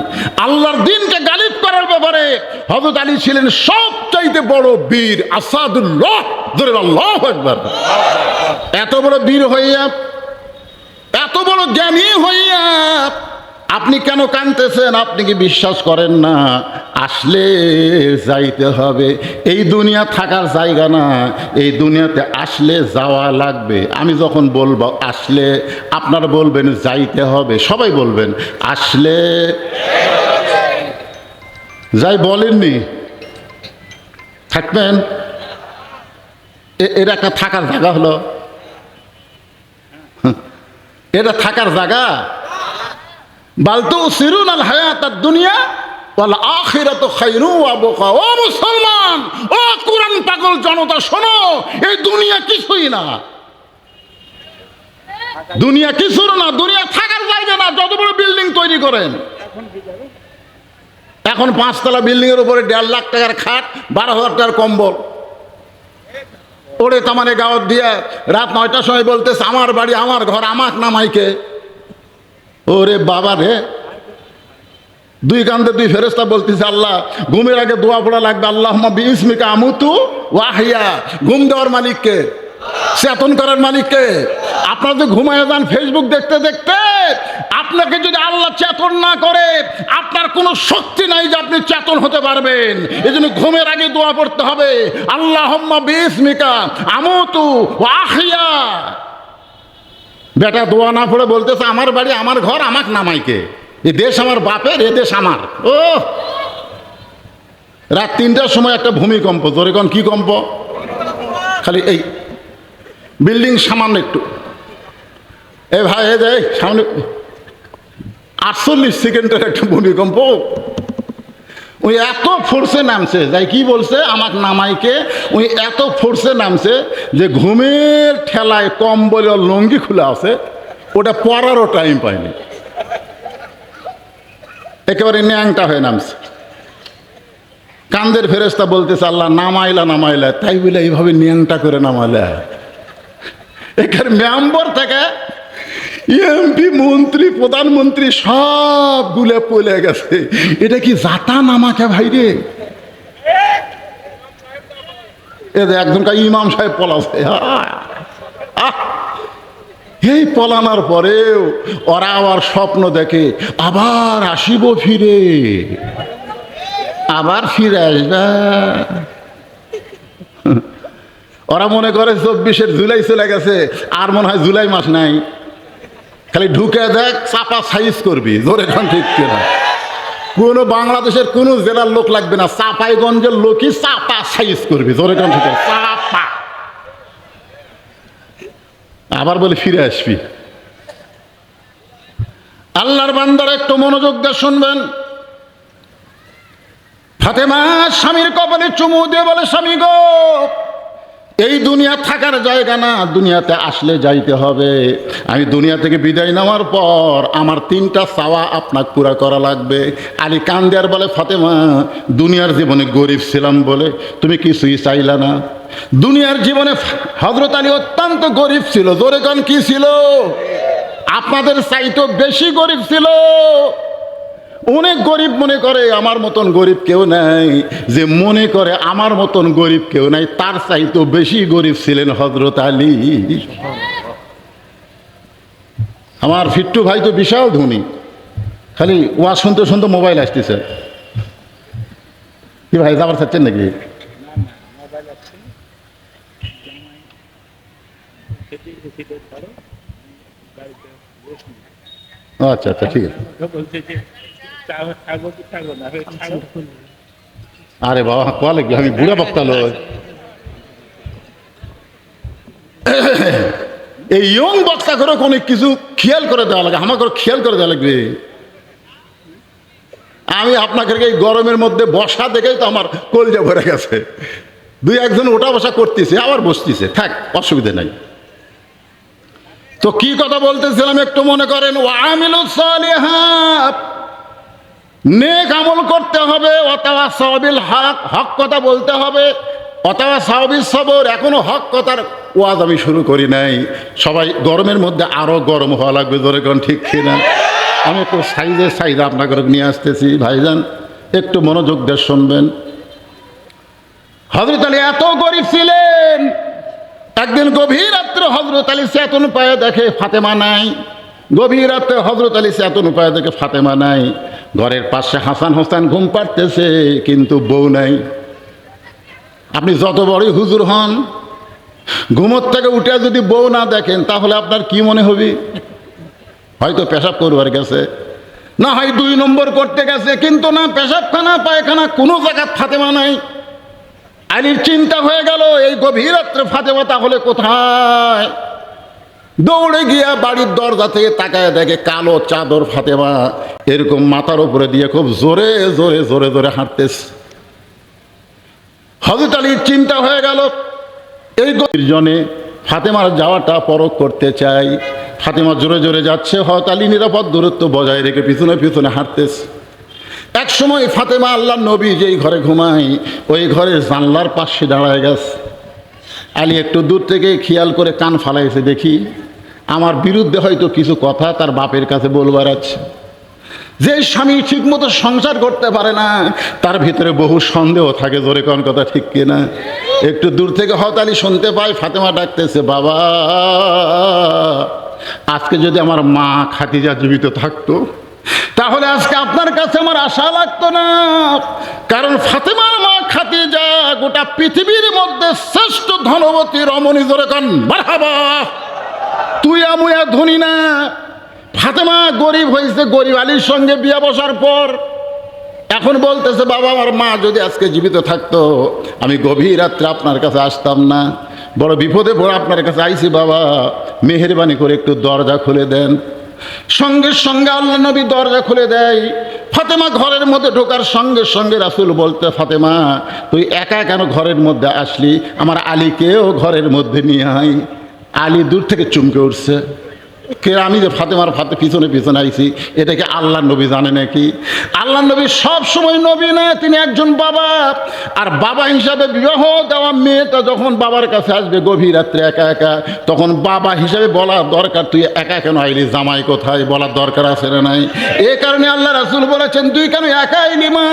আল্লাহর দ্বীনকে গালিব করার ব্যাপারে হযরত আলী ছিলেন সবচাইতে বড় বীর, আসাদুল্লাহ। জোরে আল্লাহু আকবার। এত বড় বীর হইয়া, এত বড় জ্ঞানী হইয়া আপনি কেন কাঁদতেছেন? আপনি কি বিশ্বাস করেন না? আসলে যাইতে হবে। এই দুনিয়া থাকার জায়গা না, এই দুনিয়াতে আসলে যাওয়া লাগবে। আমি যখন বলবো আসলে, আপনারা বলবেন যাইতে হবে, সবাই বলবেন আসলে। যাই বলেননি, থাকবেন। এর একটা থাকার জায়গা হলো, এটা থাকার জায়গা। বালতু সিরুন আল হায়াতাদ দুনিয়া ওয়াল আখিরাতু খায়রু ওয়া আবকা। ও মুসলমান, ও কোরআন পাগল জনতা, শোনো, এই দুনিয়া কিছুই না, দুনিয়া কিছুর না, দুনিয়া থাকার জায়গা না। যত বড় বিল্ডিং তৈরি করেন, এখন 5 তলা বিল্ডিং এর উপরে 1.5 লাখ টাকার খাট, 12,000 টাকার কম্বল, ওরে তামানে গাওয়াত দিয়ে রাত 9টার সময় বলতেছে, আমার বাড়ি, আমার ঘর, আমাক নামাইকে। ওরে বাবা রে, 2 কান্দে 2 ফেরেশতা বলতেছে, আল্লাহ, ঘুমের আগে দোয়া পড়া লাগবে, আল্লাহুম্মা বিইসমিকা আমুতু ওয়া আহইয়া। ঘুম দেওয়ার মালিককে, চেতন করার মালিককে। আপনারা যে ঘুমায় যান ফেসবুক দেখতে দেখতে, আপনাকে যদি আল্লাহ চেতন না করে, আপনার কোনো শক্তি নাই যে আপনি চেতন হতে পারবেন। এই জন্য ঘুমের আগে দোয়া পড়তে হবে, আল্লাহুম্মা বিইসমিকা আমুতু ওয়া আহইয়া। বেটা দোয়া না পড়ে বলতেছে, আমার বাড়ি, আমার ঘর, আমাক নামাইকে। এ দেশ আমার বাপের, এ দেশ আমার। ও রাত 3টার সময় একটা ভূমিকম্প, জোরে কোন কি কম্প? খালি এই বিল্ডিং সামান্য একটু, এ ভাই এ দেখ সামনে 48 সেকেন্ডের একটা ভূমিকম্প। ওই এত ফোর্সে নামছে, যাই কি বলছে আমাকে নামাইকে, ওই এত ফোর্সে নামছে যে ঘুমের ঠেলায় কম্বল লঙ্গি খুলে আছে, ওটা পরারও টাইম পায়নি, একেবারে ন্যাংটা হয়ে নামছে। কান্দের ফেরেশতা বলতেছে আল্লাহ নামাইলা নামাইলা, তাই বলে এইভাবে ন্যাংটা করে নামাইলা। এখানে মেম্বার থেকে এমপি, মন্ত্রী, প্রধানমন্ত্রী সব গুলে পলে গেছে। এটা কি জাতা নামাকে ভাই রে? একজনকার ইমাম সাহেব পলাছে। এই পলানোর পরেও ওরা আবার স্বপ্ন দেখে আবার আসিব ফিরে, আবার ফিরে আসবে। ওরা মনে করে 24 জুলাই চলে গেছে, আর মনে হয় জুলাই মাস নাই। খালি ঢুকে দেখ, চাপা সাইজ করবি, ধরে এখন ঠিক কিনা। কোনো বাংলাদেশের কোনো জেলার লোক লাগবে না, চাঁপাইগঞ্জের লোকই চাপা সাইজ করবি, ধরে এখন ঠিক চাপা। আবার বলে ফিরে আসবি। আল্লাহর বান্দারা একটু মনোযোগ দিয়ে শুনবেন। ফাতেমা স্বামীর কপালে চুমু দিয়ে বলে, স্বামী গো, এই দুনিয়া থাকার জায়গা না, দুনিয়াতে আসলে যাইতে হবে। আমি দুনিয়া থেকে বিদায় নেওয়ার পর আমার 3টা চাওয়া আপনাকে পুরা করা লাগবে। আলী কান্দিয়ার বলে, ফাতেমা দুনিয়ার জীবনে গরিব ছিলাম বলে তুমি কিছুই চাইলা না। দুনিয়ার জীবনে হযরত আলী অত্যন্ত গরিব ছিল, জোরে গান কি ছিল? আপনাদের চাইতো বেশি গরিব ছিল। অনেক গরিব মনে করে আমার মতন গরিব কেউ নাই, যে মনে করে আমার মতন গরিব কেউ নাই, তার চাইতো বেশি গরিব ছিলেন হযরত আলী। আমার ফিট্টু ভাই তো বিশাল ধনী, খালি ওয়াজ শুনতে শুনতে মোবাইল আসতেছে। কি ভাই যাবার চাচ্ছেন নাকি? আচ্ছা আচ্ছা ঠিক আছে। আরে বাবা কোয়া লাগবে, আমি বুড়া বক্তা লই। এই ইয়ং বক্তা করে অনেক কিছু খেয়াল করে দেওয়া লাগে, আমাকে খেয়াল করে দেওয়া লাগবে। আমি আপনাকে এই গরমের মধ্যে বসা দেখেই তো আমার কলজা ভরে গেছে। 2-1জন ওঠা বসা করতেছে, আবার বসতেছে, থাক অসুবিধা নাই। তো কি কথা বলতেছিলাম একটু মনে করেন। ওয়ামিলুস সালিহাত, নেক আমল করতে হবে। ওয়াতাওয়াসাউ বিল হক, হক কথা বলতে হবে। ওয়াতাওয়াসাউ বিস সবর, এখনো হক কথার ওয়াজ আমি শুরু করি নাই। সবাই গরমের মধ্যে আরো গরম হওয়া লাগবে, ধরে কোন ঠিক কিনা? আমি একটু সাইজে আপনাকে নিয়ে আসতেছি। ভাইজান একটু মনোযোগ দিয়ে শুনবেন। হযরত আলী এত গরিব ছিলেন, একদিন গভীর রাত্রে হযরত আলী চেতন পায়ে দেখে ফাতেমা নাই। গভীর রাত্রে হযরত আলী চেতন পায়ে দেখে ফাতেমা নাই। ঘরের পাশে হাসান হোসেন ঘুম পাড়তেছে, কিন্তু বউ নাই। আপনি যত বড়ই হুজুর হন, ঘুমোর থেকে উঠে যদি বউ না দেখেন তাহলে আপনার কি মনে হবে? হয়তো পেশাব করবার গেছে, না হয় 2 নম্বর করতে গেছে, কিন্তু না পেশাবখানা পায়খানা কোনো জায়গায় ফাতেমা নাই। আলীর চিন্তা হয়ে গেল, এই গভীর রাত্রে ফাতেমা তাহলে কোথায়? দৌড়ে গিয়া বাড়ির দরজা থেকে তাকায় দেখে কালো চাদর ফাতেমা এরকম মাথার উপরে দিয়ে খুব জোরে জোরে জোরে জোরে হাঁটতেছে। হযরত আলীর চিন্তা হয়ে গেল, এই জনে ফাতেমার যাওয়াটা পরখ করতে চাই। ফাতেমা জোরে জোরে যাচ্ছে, হযরত আলী নিরাপদ দূরত্ব বজায় রেখে পিছনে পিছনে হাঁটতেছে। এক সময় ফাতেমা আল্লাহর নবী যেই ঘরে ঘুমায় ওই ঘরের জানলার পাশে দাঁড়ায় গেছে। আলী একটু দূর থেকে খেয়াল করে কান ফালাইছে, দেখি আমার বিরুদ্ধে হয়তো কিছু কথা তার বাপের কাছে বলবার আছে। যে স্বামী ঠিক মতো সংসার করতে পারে না তার ভিতরে বহু সন্দেহ থাকে, জোরে কোন কথা ঠিক কিনা? একটু দূর থেকে হযরত আলী শুনতে পায় ফাতেমা ডাকতেছে, বাবা আজকে যদি আমার মা খাদিজা জীবিত থাকতো তাহলে আজকে আপনার কাছে আমার আশা লাগতো না। কারণ ফাতেমার মা খাদিজা গোটা পৃথিবীর মধ্যে শ্রেষ্ঠ ধনবতী রমণী, জোরে কোন মারহাবা। তুই আমুয়া ধনী না, ফাতেমা গরিব হয়েছে, গরিব আলীর সঙ্গে বিয়ে বসার পর এখন বলতেছে, বাবা আমার মা যদি আজকে জীবিত থাকতো আমি গভীর রাত্রে আপনার কাছে আসতাম না, বড় বিপদে পড়ে আপনার কাছে আইছি বাবা, মেহেরবানি করে একটু দরজা খুলে দেন। সঙ্গে সঙ্গে আল্লাহ নবী দরজা খুলে দেয়। ফাতেমা ঘরের মধ্যে ঢোকার সঙ্গে সঙ্গে রাসূল বলতে, ফাতেমা তুই একা কেন ঘরের মধ্যে আসলি, আমার আলীকেও ঘরের মধ্যে নিয়ে আয়। আলী দূর থেকে চমকে উঠছে, কে আমি যে ফাতেমার পিছনে পিছনে আইছি, এটাকে আল্লাহ নবী জানে নাকি? আল্লাহ নবী সব সময় নবী না, তিনি একজন বাবা। আর বাবা হিসাবে বিবাহ দেওয়া মেয়েটা যখন বাবার কাছে আসবে গভীর রাত্রে একা একা, তখন বাবা হিসাবে বলা দরকার, তুই একা কেন আইলি, জামাই কোথায়, বলার দরকার আছে না নাই? এ কারণে আল্লাহ রাসূল বলেছেন, তুই কেন একা আইলি মা,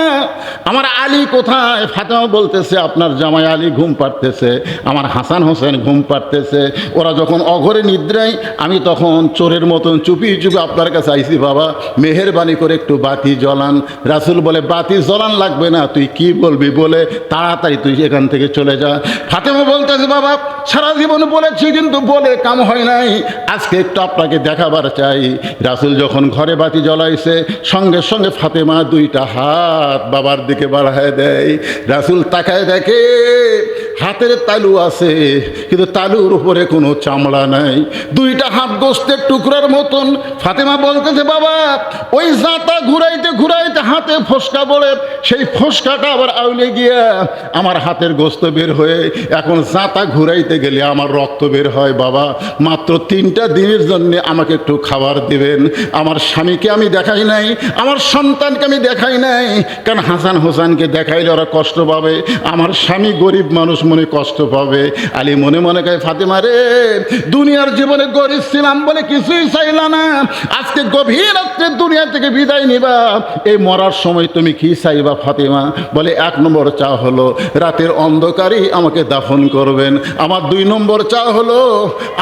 আমার আলী কোথায়? ফাতেমা বলতেছে, আপনার জামাই আলী ঘুম পাড়তেছে, আমার হাসান হোসেন ঘুম পাড়তেছে, ওরা যখন অঘরে নিদ্রায় আমি তখন চোরের মতন চুপি চুপি আপনার কাছে আইসি বাবা, মেহেরবানি করে একটু বাতি জ্বলান। রাসূল বলে, বাতি জ্বলান লাগবে না, তুই কি বলবি বলে তাড়াতাড়ি তুই এখান থেকে চলে যা। ফাতেমা বলতেছে, বাবা সারা জীবন বলেছি কিন্তু বলে কাম হয় নাই, আজকে একটু আপনাকে দেখাবার চাই। রাসূল যখন ঘরে বাতি জ্বলাইছে সঙ্গে সঙ্গে ফাতেমা দুইটা হাত বাবার দিকে বাড়ায় দেয়। রাসূল তাকায় দেখে হাতের তালু আছে কিন্তু তালুর উপরে কোনো চামড়া নাই, দুইটা হাত গোস্তের টুকরার মতন। ফাতেমা বলতেছে, বাবা ওই জাঁতা ঘুরাইতে ঘুরাইতে হাতে ফোসকা পড়ে, সেই ফোসকাটা আবার আউলে গিয়া আমার হাতের গোস্ত বের হয়ে এখন জাঁতা ঘুরাইতে গেলে আমার রক্ত বের হয়। বাবা মাত্র 3টা দিনের জন্য আমাকে একটু খাবার দিবেন। আমার স্বামীকে আমি দেখাই নাই, আমার সন্তানকে আমি দেখাই নাই, কারণ হাসান হোসেনকে দেখাইলে ওরা কষ্ট পাবে, আমার স্বামী গরিব মানুষ মনে কষ্ট পাবে। আলী মনে মনে কয়, ফাতেমা রে দুনিয়ার জীবনে গরিব ছিলাম বলে কিছুই চাইলা না, আজকে গভীর রাত্রে দুনিয়া থেকে বিদায় নিবা, এই মরার সময় তুমি কি চাইবা ফাতেমা? বলে 1 নম্বর চা হলো রাতের অন্ধকারেই আমাকে দাফন করবেন, আমার 2 নম্বর চা হলো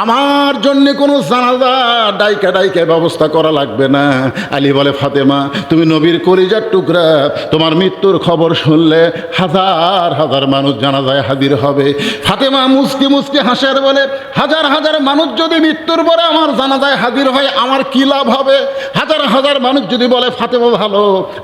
আমার জন্য কোনো জানাজা ডাইকা ডাইকা ব্যবস্থা করা লাগবে না। আলী বলে, ফাতেমা তুমি নবীর কলিজার টুকরা, তোমার মৃত্যুর খবর শুনলে হাজার হাজার মানুষ জানাজায় হাজির হবে। ফাতেমা মুসকি মুসকি হাসের বলে, হাজার হাজার মানুষ যদি মৃত্যুর পরে আমার জানাজায় হাজির হয় আমার কি লাভ হবে? হাজার হাজার মানুষ যদি বলে ফাতেমা ভালো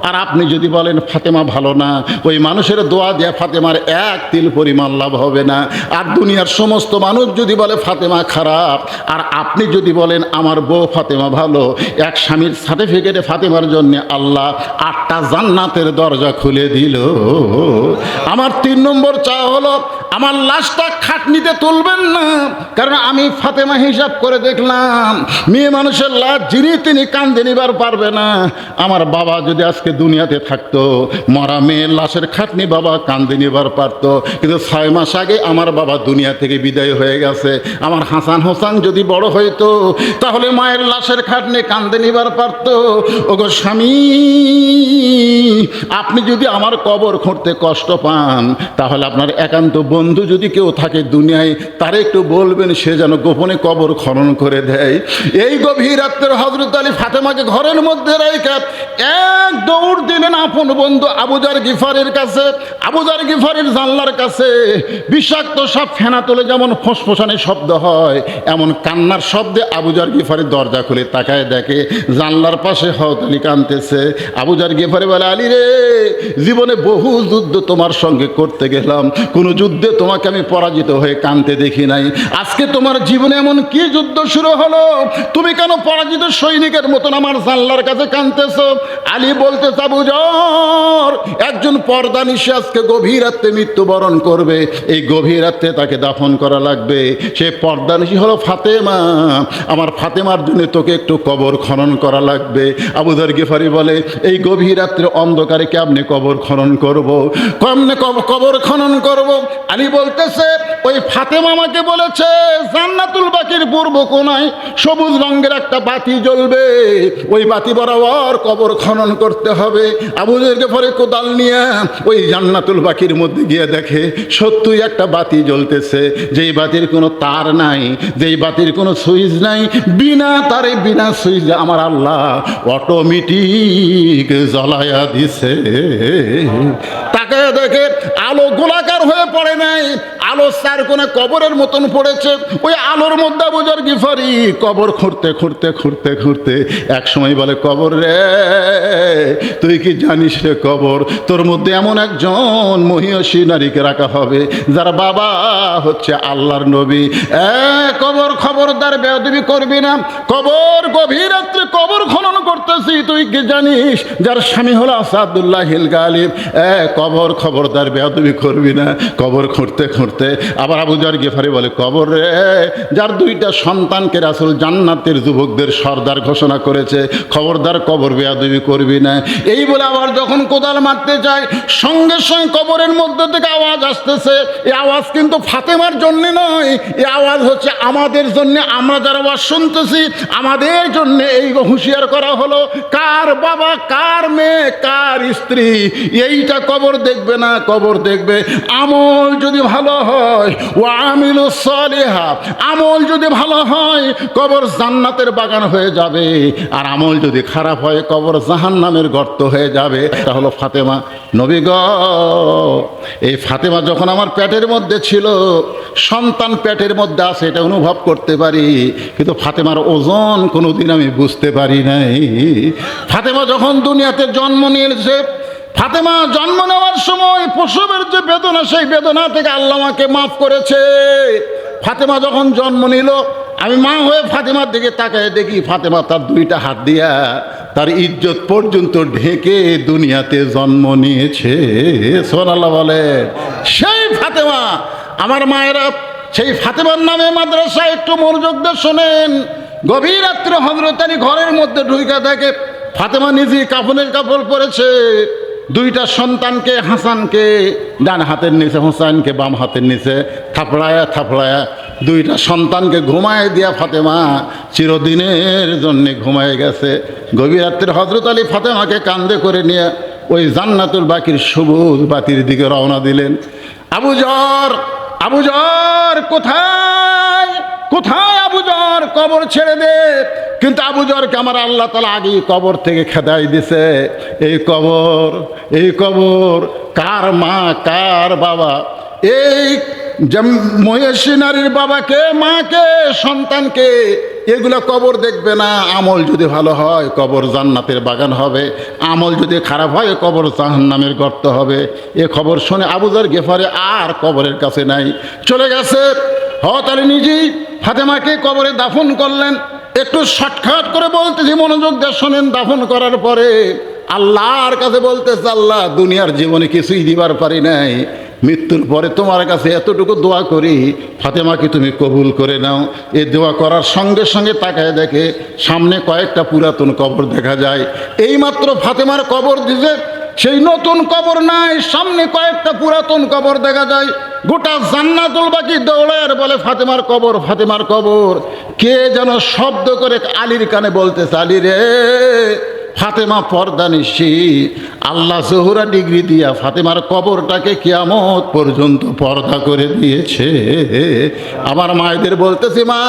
আর আপনি যদি বলেন ফাতেমা ভালো না, ওই মানুষের দোয়া দেয়া ফাতেমার 1 তিল পরিমাণ লাভ হবে না। আর দুনিয়ার সমস্ত মানুষ যদি বলে ফাতেমা খারাপ আর আপনি যদি বলেন আমার বউ ফাতেমা ভালো, এক স্বামীর সার্টিফিকেটে ফাতেমার জন্য আল্লাহ 8টা জান্নাতের দরজা খুলে দিল। আমার 3 নম্বর চা হলো আমার লাশটা খাটনিতে তুলবেন না, কারণ আমি ফাতেমা হিসাব করে দেখলাম মেয়ে মানুষের লাশ যিনি তিনি কান্দে নিবার পারবে না। আমার বাবা যদি আজকে দুনিয়াতে থাকতো, মরা মেয়ের লাশের খাটনি বাবা কান্দে নিবার পারতো, কিন্তু 6 মাস আগে আমার বাবা দুনিয়া থেকে বিদায় হয়ে গেছে। আমার হাসান হোসেন যদি বড় হইতো তাহলে মায়ের লাশের খাটনি কান্দে নিবার পারতো। ওগো স্বামী, আপনি যদি আমার কবর খুঁড়তে কষ্ট পান তাহলে আপনার একান্ত বন্ধু যদি কেউ থাকে দুনিয়ায় তারে একটু বলবেন সে যেন গোপনে কবর খনন করে দেয়। এই গভীর রাত্রে হযরত আলী ফাতেমাকে ঘরের মধ্যে রেখে এক দৌড় দিলেন আপন বন্ধু আবু যার গিফারের কাছে। আবু যার গিফারের জানলার কাছে বিষাক্ত সব ফেনা তোলে যেমন ফোঁসফোঁসানি শব্দ হয়, এমন কান্নার শব্দে আবু যার গিফারের দরজা খুলে তাকায় দেখে জানলার পাশে হযরত আলী কাঁদতেছে। আবু যার গিফারি বলে, আলী রে জীবনে বহু যুদ্ধ তোমার সঙ্গে করতে গেলাম, কোনো যুদ্ধে তোমাকে আমি পরাজিত হয়ে কাঁদতে দেখি নাই, আজকে তোমার জীবনে এমন কি যুদ্ধ শুরু হলো, তুমি কেন পরাজিত সৈনিকের মতন আমার জানলার কাছে কাঁদতেছ? আলী বলতে, আবু যার একজন পর্দানিশী আজকে গভীর রাত্রে মৃত্যুবরণ করবে, এই গভীর রাত্রে তাকে দাফন করা লাগবে, সে পর্দানিশী হলো ফাতেমা, আমার ফাতেমার জন্য তোকে একটু কবর খনন করা লাগবে। আবু যার গিফারি বলে, এই গভীর রাত্রে অন্ধকারে কেমনে কবর খনন করব, কেমনে কবর খনন করব? আলী বলতেছে, ওই ফাতেমা আমাকে বলেছে জান্নাতুল বাকির পূর্ব কোণায় সবুজ রঙের একটা বাতি জ্বলবে, ওই বাতি বরাবর কবর খনন করতে হবে। আবু যার গিফারি কোদাল নিয়ে ওই জান্নাতুল বাকির মধ্যে গিয়ে দেখে সত্যই একটা বাতি জ্বলতেছে, যেই বাতির কোনো তার নাই, যেই বাতির কোনো সুইচ নাই, বিনা তারে বিনা সুইচে আমার আল্লাহ অটোমেটিক জ্বলায়া দিছে। তাকে দেখে আলো গোলাকার হয়ে পড়ে নাই, আলো আলো চার কোণে কবরের মতন পড়েছে। ওই আলোর মধ্যে আবু যর গিফারি কবর খুঁড়তে খুঁড়তে খুঁড়তে খুঁড়তে এক সময় বলে, কবর রে, তুই কি জানিস রে কবর, তোর মধ্যে এমন একজন মহিয়সী নারীকে রাখা হবে যার বাবা হচ্ছে আল্লাহর নবী। কবর খবরদার বেয়াদবি করবি না। কবর গভীর রাত্রে কবর খনন করতেছি, তুই কি জানিস যার স্বামী হলো আসাদুল্লাহ হিল গালিব। কবর খবরদার বেয়াদবি করবি না। কবর খুঁড়তে খুঁড়তে আবার আবু যর গিফারি বলে, কবর রে, যার দুইটা সন্তানকে রাসূল জান্নাতের যুবকদের সর্দার ঘোষণা করেছে, খবরদার কবর বেয়াদবি করবি না। এই বলে আবার যখন কোদাল মারতে যায়, সঙ্গে সঙ্গে কবরের মধ্যে থেকে আওয়াজ আসতেছে। এই আওয়াজ কিন্তু ফাতেমার জন্য নয়, এই আওয়াজ হচ্ছে আমাদের জন্য। আমরা যারা আওয়াজ শুনতেছি আমাদের জন্য এই হুঁশিয়ার করা হলো, কার বাবা, কার মেয়ে, কার স্ত্রী এইটা কবর দেখবে না, কবর দেখবে আমল যদি ভালো হয়। ও আমিলুস সালিহা, আমল যদি ভালো হয় কবর জান্নাতের বাগান হয়ে যাবে, আর আমল যদি খারাপ হয় কবর জাহান্নামের গর্ত হয়ে যাবে। এটা হলো ফাতেমা। নবী গো, এই ফাতেমা যখন আমার পেটের মধ্যে ছিল, সন্তান পেটের মধ্যে আছে এটা অনুভব করতে পারি, কিন্তু ফাতেমার ওজন কোনোদিন আমি বুঝতে পারি নাই। ফাতেমা যখন দুনিয়াতে জন্ম নিয়েছে, ফাতেমা জন্ম নেওয়ার সময় প্রসবের যে বেদনা, সেই বেদনা থেকে আল্লাহ আমাকে মাফ করেছে। ফাতেমা যখন জন্ম নিল, আমি মা হয়ে ফাতেমার দিকে তাকায় দেখি ফাতেমা তার দুইটা হাত দিয়া তার ইজ্জত পর্যন্ত ঢেকে দুনিয়াতে জন্ম নিয়েছে। সুবহানাল্লাহ বলে। সেই ফাতেমা, আমার মায়েরা সেই ফাতেমার নামে মাদ্রাসায় একটু মনোযোগ দিয়ে শোনেন। গভীর রাত্রে হযরত আলী ঘরের মধ্যে ঢুইকা থাকে। ফাতেমা নিজে কাফনের কাপড় পরেছে, দুইটা সন্তানকে, হাসানকে ডান হাতের নিচে, হোসাইনকে বাম হাতের নিচে থাপড়ায়া থাপড়ায়া দুইটা সন্তানকে ঘুমায় দিয়া ফাতেমা চিরদিনের জন্যে ঘুমায় গেছে। গভীর রাত্রে হযরত আলী ফাতেমাকে কান্দে করে নিয়ে ওই জান্নাতুল বাকির সবুজ বাতির দিকে রওনা দিলেন। আবু যর, আবু যর কোথায়, কোথায় আবু যর, কবর ছেড়ে দে। কিন্তু আবু যরকে আমার আল্লাহ তাআলা আগেই কবর থেকে খেদাই দিছে। এই কবর, এই কবর কার মা, কার বাবা, এই মহিষী নারীর বাবাকে, মাকে, সন্তানকে, এগুলো কবর দেখবে না। আমল যদি ভালো হয় কবর জান্নাতের বাগান হবে, আমল যদি খারাপ হয় কবর জাহান্নামের গর্ত হবে। এ খবর শুনে আবু যর গিফারি আর কবরের কাছে নাই, চলে গেছে। হযরত আলী নিজেই ফাতেমাকে কবরে দাফন করলেন। একটু শর্টকাট করে বলতেছি, মনোযোগ দিয়ে শোনেন। দাফন করার পরে আল্লাহর কাছে বলতেছে, আল্লাহ দুনিয়ার জীবনে কিছুই দিবার পারি নাই, মৃত্যুর পরে তোমার কাছে এতটুকু দোয়া করি, ফাতেমাকে তুমি কবুল করে নাও। এই দোয়া করার সঙ্গে সঙ্গে তাকায় দেখে সামনে কয়েকটা পুরাতন কবর দেখা যায়। এইমাত্র ফাতেমার কবর দিছে, সেই নতুন কবর নাই, সামনে কয়েকটা পুরাতন কবর দেখা যায়। গোটা জান্নাতুল বাকি দৌড়ায় বলে ফাতেমার কবর, ফাতেমার কবর। কে যেন শব্দ করে আলীর কানে বলতেছে, আলী রে, ফাতেমা পর্দা নিশি। আল্লাহ জোহরা ডিগ্রি দিয়া ফাতেমার কবরটাকে কিয়ামত পর্যন্ত পর্দা করে দিয়েছে। আমার মায়েদের বলতেছি, মা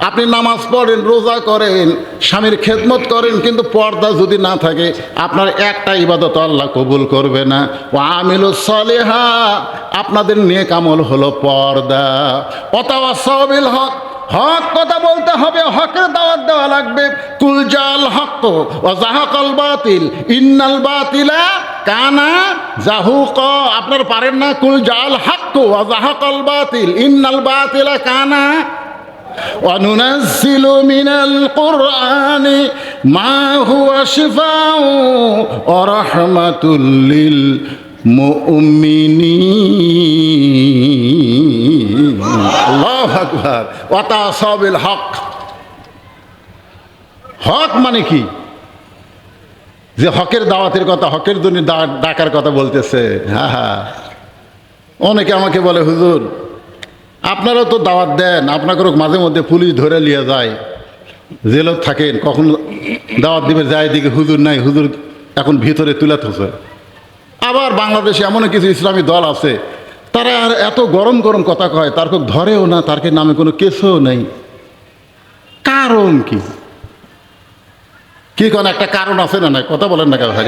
আপনি নামাজ পড়েন, রোজা করেন, স্বামীর খেদমত করেন, কিন্তু পর্দা যদি না থাকে আপনার একটা ইবাদত আল্লাহ কবুল করবে না। ও আমিলুস সালিহা, আপনাদের নেক আমল হলো পর্দা। ওয়াতাওয়াসাউ বিল হক, হক কথা বলতে হবে, হকের দাওয়াত দেওয়া লাগবে। কুল জাল হক ওয়া যাহাকাল বাতিল ইন্নাল বাতিলা কানা যাহুকা। আপনার পারেন না? কুল জাল হক ওয়া যাহাকাল বাতিল ইন্নাল বাতিলা কানা। وَنُنَزِّلُ مِنَ الْقُرْآنِ مَا هُوَ شِفَاءٌ وَرَحْمَةٌ لِّلْمُؤْمِنِينَ। আল্লাহু আকবার। ওয়াতাসাউ বিল হক। হক মানে কি? যে হকের দাওয়াতের কথা, হকের জন্য ডাকার কথা বলতেছে। হ্যাঁ হ্যাঁ, অনেকে আমাকে বলে, হুজুর আপনারাও তো দাওয়াত দেন, আপনাকে মাঝে মধ্যে পুলিশ ধরে নিয়ে যায়, জেলত থাকেন, কখন দাওয়াত দিবে যায় দিকে হুজুর নাই, হুজুর এখন ভিতরে তুলে থসে। আবার বাংলাদেশে এমন কিছু ইসলামী দল আছে, তারা আর এত গরম গরম কথা কয়, তার কেউ ধরেও না, তার নামে কোনো কেসও নেই। কারণ কি? কি কোন একটা কারণ আছে না? কথা বলেন না কেন ভাই?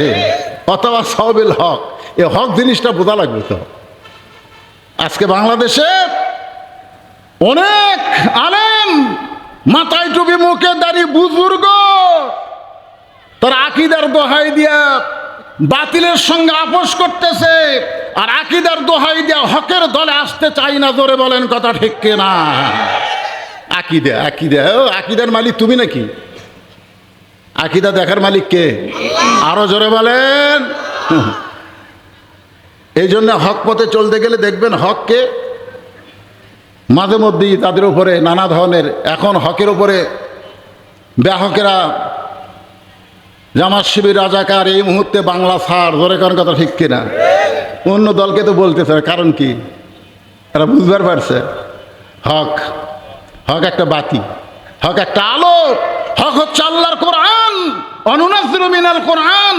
অথবা সাওবিল হক, এ হক জিনিসটা বোঝা লাগবে তো। আজকে বাংলাদেশে অনেক আলেম, মাথায় টুপি, মুখে দাড়ি, বুজুর্গ, তার আকীদার দোহাই দিয়া বাতিলের সঙ্গে আপোষ করতেছে, আর আকীদার দোহাই দিয়া হকের দলে আসতে চাই না। জোরে বলেন কথা ঠিক কিনা? আকীদা, আকীদা, ও আকীদার মালিক তুমি নাকি? আকীদা দেখার মালিক কে? আরো জোরে বলেন। এই জন্য হক পথে চলতে গেলে দেখবেন হককে মাঝে মধ্যেই তাদের উপরে নানা ধরনের, এখন হকের উপরে ব্যাহকেরা, জামাত শিবির, রাজাকার এই মুহূর্তে বাংলা ছাড়, জোরে করেন কথা ঠিক কিনা? অন্য দলকে তো বলতেছে, কারণ কি? তারা বুঝবার পারছে হক, হক একটা বাতি, হক একটা আলো, হক হচ্ছে আল্লাহর কোরআন। অনুনাজ্জিলু মিনাল কোরআন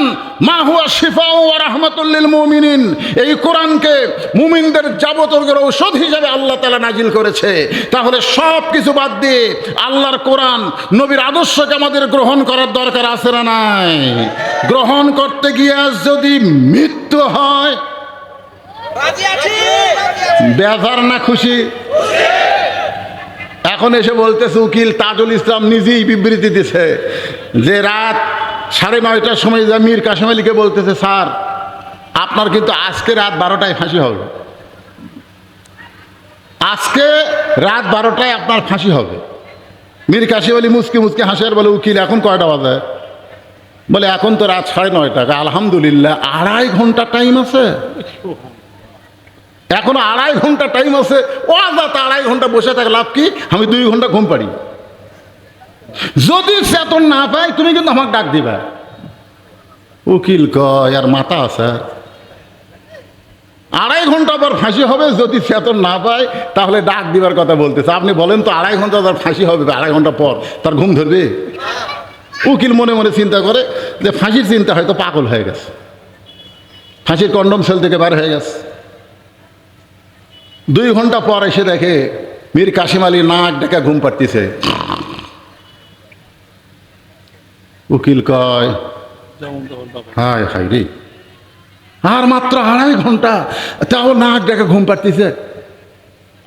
মা হুয়া শিফাউ ওয়া রাহমাতুল লিল মুমিনিন। এই কোরআনকে মুমিনদের যাবতীয় ঔষধ হিসেবে আল্লাহ তাআলা নাজিল করেছে। তাহলে সব কিছু বাদ দিয়ে আল্লাহর কোরআন, নবীর আদর্শকে আমাদের গ্রহণ করার দরকার আছে না নাই? গ্রহণ করতে গিয়ে যদি মৃত্যু হয়, বেজার না খুশি? এখন এসে বলতেছে উকিল তাজুল ইসলাম নিজেই বিবৃতি দিছে যে রাত 9:30টার সময় মীর কাসেম আলীকে বলতেছে, স্যার আপনার কিন্তু আজকে রাত 12টায় ফাঁসি হবে, আজকে রাত 12টায় আপনার ফাঁসি হবে। মীর কাসেম আলী মুচকি মুচকি হাসে আর বলে, উকিল এখন কয়টা বাজে? বলে এখন তো রাত 9:30। আলহামদুলিল্লাহ, 2.5 ঘন্টা টাইম আছে, এখনো 2.5 ঘন্টা টাইম আছে। ও আজাতে 2.5 ঘন্টা বসে থাকে লাভ কি? আমি 2 ঘন্টা ঘুম পারি। যদি চেতন না পাই তুমি কিন্তু আমাকে ডাক দিবা। উকিল কয় আর মাথা আছে, 2.5 ঘন্টা পর ফাঁসি হবে, যদি চেতন না পায় তাহলে ডাক দিবার কথা বলতেছে। আপনি বলেন তো 2.5 ঘন্টা তার ফাঁসি হবে, 2.5 ঘন্টা পর তার ঘুম ধরবে? উকিল মনে মনে চিন্তা করে যে ফাঁসির চিন্তা হয়তো পাগল হয়ে গেছে, ফাঁসির কন্ডম সেল থেকে বার হয়ে গেছে। 2 ঘন্টা পর এসে দেখে মীর কাসেম আলী নাক ডেকে ঘুম পাড়তেছে। উকিল কয় হায় হায় রে, আর মাত্র 2.5 ঘন্টা, তাও নাক ডেকে ঘুম পাড়তেছে।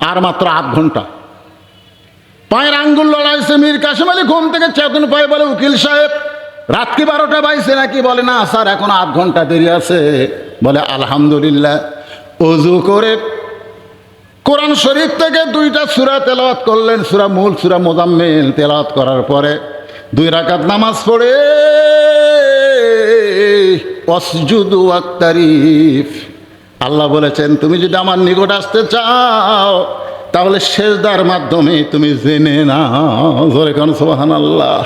আর মাত্র 8 ঘন্টা। পায়ের আঙ্গুল লড়াইছে, মীর কাসেম আলী ঘুম থেকে চেতন পায়, বলে উকিল সাহেব রাত কি 12টা বাজছে নাকি? বলে না স্যার, এখন 8 ঘন্টা দেরি আছে। বলে আলহামদুলিল্লাহ। ওযু করে কোরআন শরীফ থেকে 2টা সূরা তেলাওয়াত করলেন, সূরা মূল, সূরা মুজাম্মিল তেলাওয়াত করার পরে 2 রাকাত নামাজ পড়ে ওয়াসজুদু ওয়াক্তারিফ, আল্লাহ বলেছেন তুমি যদি আমার নিকট আসতে চাও তাহলে সেজদার মাধ্যমে তুমি জেনে নাও। জোরে কোন সুবহানাল্লাহ।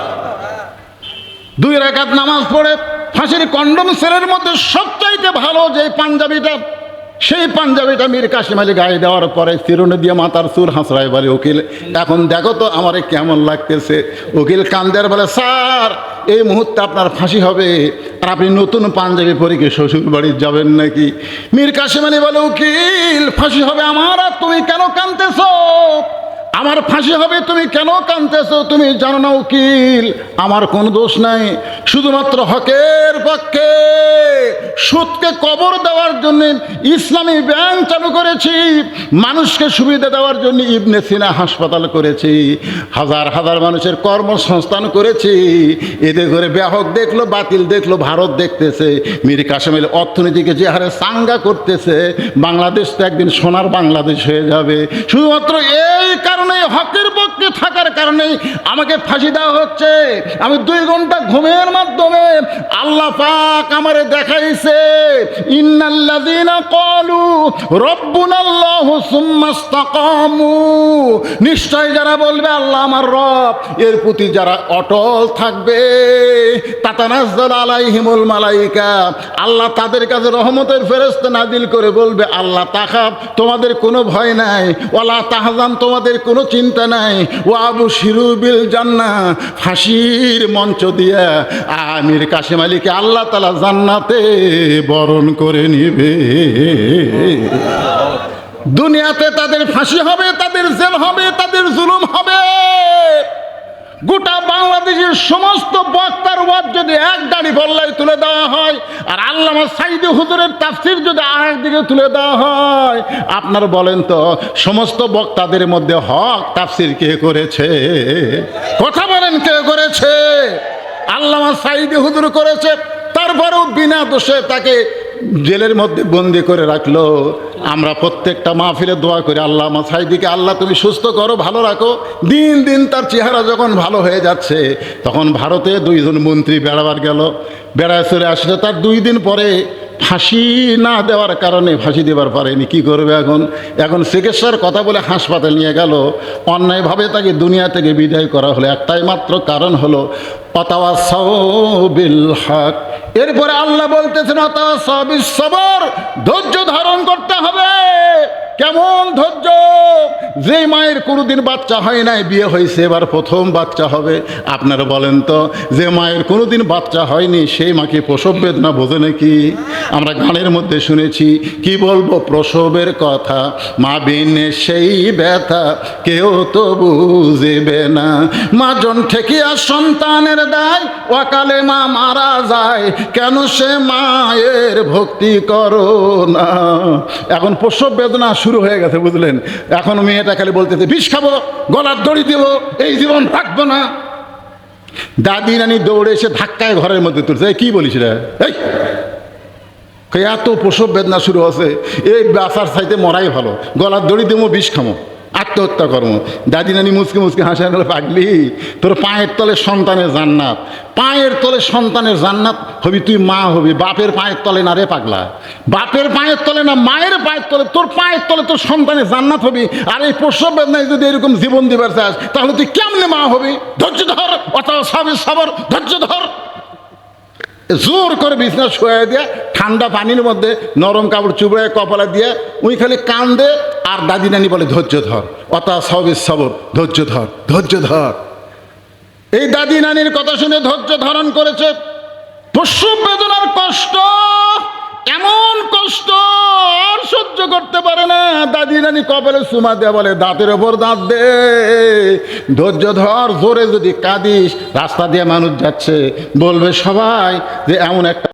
2 রাকাত নামাজ পড়ে ফাঁসির কন্ডম সেলের মধ্যে সবচাইতে ভালো যে পাঞ্জাবিটা, সেই পাঞ্জাবিটা মীর কাসেম আলী গায়ে দেওয়ার পরে চিরুনি দিয়ে মাথার চুল হাসড়ায় বলে, উকিল এখন দেখো তো আমারে কেমন লাগতেছে। উকিল কান্দের বলে, স্যার এই মুহূর্তে আপনার ফাঁসি হবে, আর আপনি নতুন পাঞ্জাবি পরে কি শ্বশুর বাড়ি যাবেন নাকি? মীর কাসেম আলী বলে, উকিল ফাঁসি হবে আমার, আর তুমি কেন কাঁদতেছ? আমার ফাঁসি হবে, তুমি কেন কাঁদতেছ? তুমি জানো না উকিল আমার কোনো দোষ নাই, শুধুমাত্র হকের পক্ষে সুদকে কবর দেওয়ার জন্য ইসলামী ব্যাংক চালু করেছি, মানুষকে সুবিধা দেওয়ার জন্য ইবনে সিনা হাসপাতাল করেছি, হাজার হাজার মানুষের কর্মসংস্থান করেছি। এতে করে ব্যাহক দেখলো, বাতিল দেখলো, ভারত দেখতেছে মীর কাসেম আলী অর্থনীতিকে যে হারে চাঙ্গা করতেছে, বাংলাদেশ তো একদিন সোনার বাংলাদেশ হয়ে যাবে। শুধুমাত্র এই কারণে, হকের পক্ষে থাকার কারণে আমাকে ফাঁসি দেওয়া হচ্ছে। আমি 2 ঘন্টা ঘুমের মাধ্যমে আল্লাহ পাক আমারে দেখাইছে, ইন্নাল্লাযীনা ক্বালু রাব্বুনাল্লাহু সুম্মা ইসতাকামু, নিশ্চয় যারা বলবে আল্লাহ আমার রব, এর প্রতি যারা অটল থাকবে, তাতানাজ্জালু আলাইহিমুল মালায়েকা, আল্লাহ তাদের কাছে রহমতের ফেরেশতা নাজিল করে বলবে, আল্লাহ তাখাব, তোমাদের কোনো ভয় নাই, ওয়ালা তাহজান, তোমাদের কোনো চিন্তা নাই, ওয়াবশিরু বিল জান্নাহ, ফাঁসির মঞ্চ দিয়া মীর কাসেম আলীকে আল্লাহ তাআলা জান্নাতে বরণ করে নিবে। দুনিয়াতে তাদের ফাঁসি হবে, তাদের জেল হবে, তাদের জুলুম হবে, গোটা বাংলাদেশের সমস্ত বক্তার ওয়াজ যদি এক দাড়ি পাল্লায় তুলে দেওয়া হয়, আর আল্লামা সাঈদী হুজুরের তাফসীর যদি আরেক দিকে তুলে দেওয়া হয়, আপনার বলেন তো সমস্ত বক্তাদের মধ্যে হক তাফসীর কে করেছে? কথা বলেন, কে করেছে? আল্লামা সাঈদী হুজুর করেছে। তারপরেও বিনা দোষে তাকে জেলের মধ্যে বন্দি করে রাখলো। আমরা প্রত্যেকটা মাহফিলে দোয়া করি, আল্লামা সাঈদীকে আল্লাহ তুমি সুস্থ করো, ভালো রাখো। দিন দিন তার চেহারা যখন ভালো হয়ে যাচ্ছে, তখন ভারতে 2 জন মন্ত্রী বেড়াবার গেল, বেড়ায় চলে আসলে তার 2 দিন পরে ফাঁসি না দেওয়ার কারণে ফাঁসি দেবার পারেনি। কি করবে এখন চিকিৎসার কথা বলে হাসপাতাল নিয়ে গেল, অন্যায়ভাবে তাকে দুনিয়া থেকে বিদায় করা হলো। একটাই মাত্র কারণ হলো ওয়াতাওয়াসাউ বিল হক। এরপরে আল্লাহ বলতেছেন ওয়াতাওয়াসাউ বিস সবর, ধৈর্য ধারণ করতে হবে। কেমন ধৈর্য? যে মায়ের কোনোদিন বাচ্চা হয় নাই, বিয়ে হয়েছে, এবার প্রথম বাচ্চা হবে। আপনারা বলেন তো, যে মায়ের কোনোদিন বাচ্চা হয়নি সেই মাকে প্রসব বেদনা বোঝে নাকি? আমরা গানের মধ্যে শুনেছি, কি বলবো প্রসবের কথা, মা বিনে সেই ব্যথা কেউ তো বুঝিবে না। মা জন ঠেকিয়া সন্তানের দায়, অকালে মা মারা যায়, কেন সে মায়ের ভক্তি করো না। এখন প্রসব বেদনা শুরু হয়ে গেছে, বুঝলেন? এখন মেয়েটা খালি বলতেছে বিষ খাবো, গলার দড়ি দিব, এই জীবন থাকবো না। দাদি নানি দৌড়ে এসে ধাক্কায় ঘরের মধ্যে তুলছে। কি বলিস রে? এই এত প্রসব বেদনা শুরু হচ্ছে, এই বাসার চাইতে মরাই ভালো, গলার দড়ি দেবো, বিষ খামো, আত্মহত্যা কর্ম। দাদি নানি মুচকে মুচকে হাসে, পাগলি, তোর পায়ের তলে সন্তানের জান্নাত, পায়ের তলে সন্তানের জান্নাত হবি, তুই মা হবি, বাপের পায়ের তলে না রে পাগলা, বাপের পায়ের তলে না, মায়ের পায়ের তলে, তোর পায়ের তলে তোর সন্তানের জান্নাত হবি। আর এই প্রসব বেদনায় যদি এরকম জীবন দিবার চাস, তাহলে তুই কেমনে মা হবি? ধৈর্য ধর, অথবা সবর, ধৈর্য ধর। জোর করে বিছনা শুয়ে দিয়ে ঠান্ডা পানির মধ্যে নরম কাপড় চুবড়ায় কপালে দিয়ে ওই খালি কান্দে, আর দাদি নানি বলে ধৈর্য ধর, অতা সবর, ধৈর্য ধর, ধৈর্য ধর। এই দাদি নানির কথা শুনে ধৈর্য ধারণ করেছে। প্রসব বেদনার কষ্ট, এমন কষ্ট আর সহ্য করতে পারে না। দাদি নানি কপালে চুমা দেয়া বলে, দাঁতের ওপর দাঁত দে, ধৈর্য ধর। জোরে যদি কাঁদিস, রাস্তা দিয়ে মানুষ যাচ্ছে, বলবে সবাই যে এমন একটা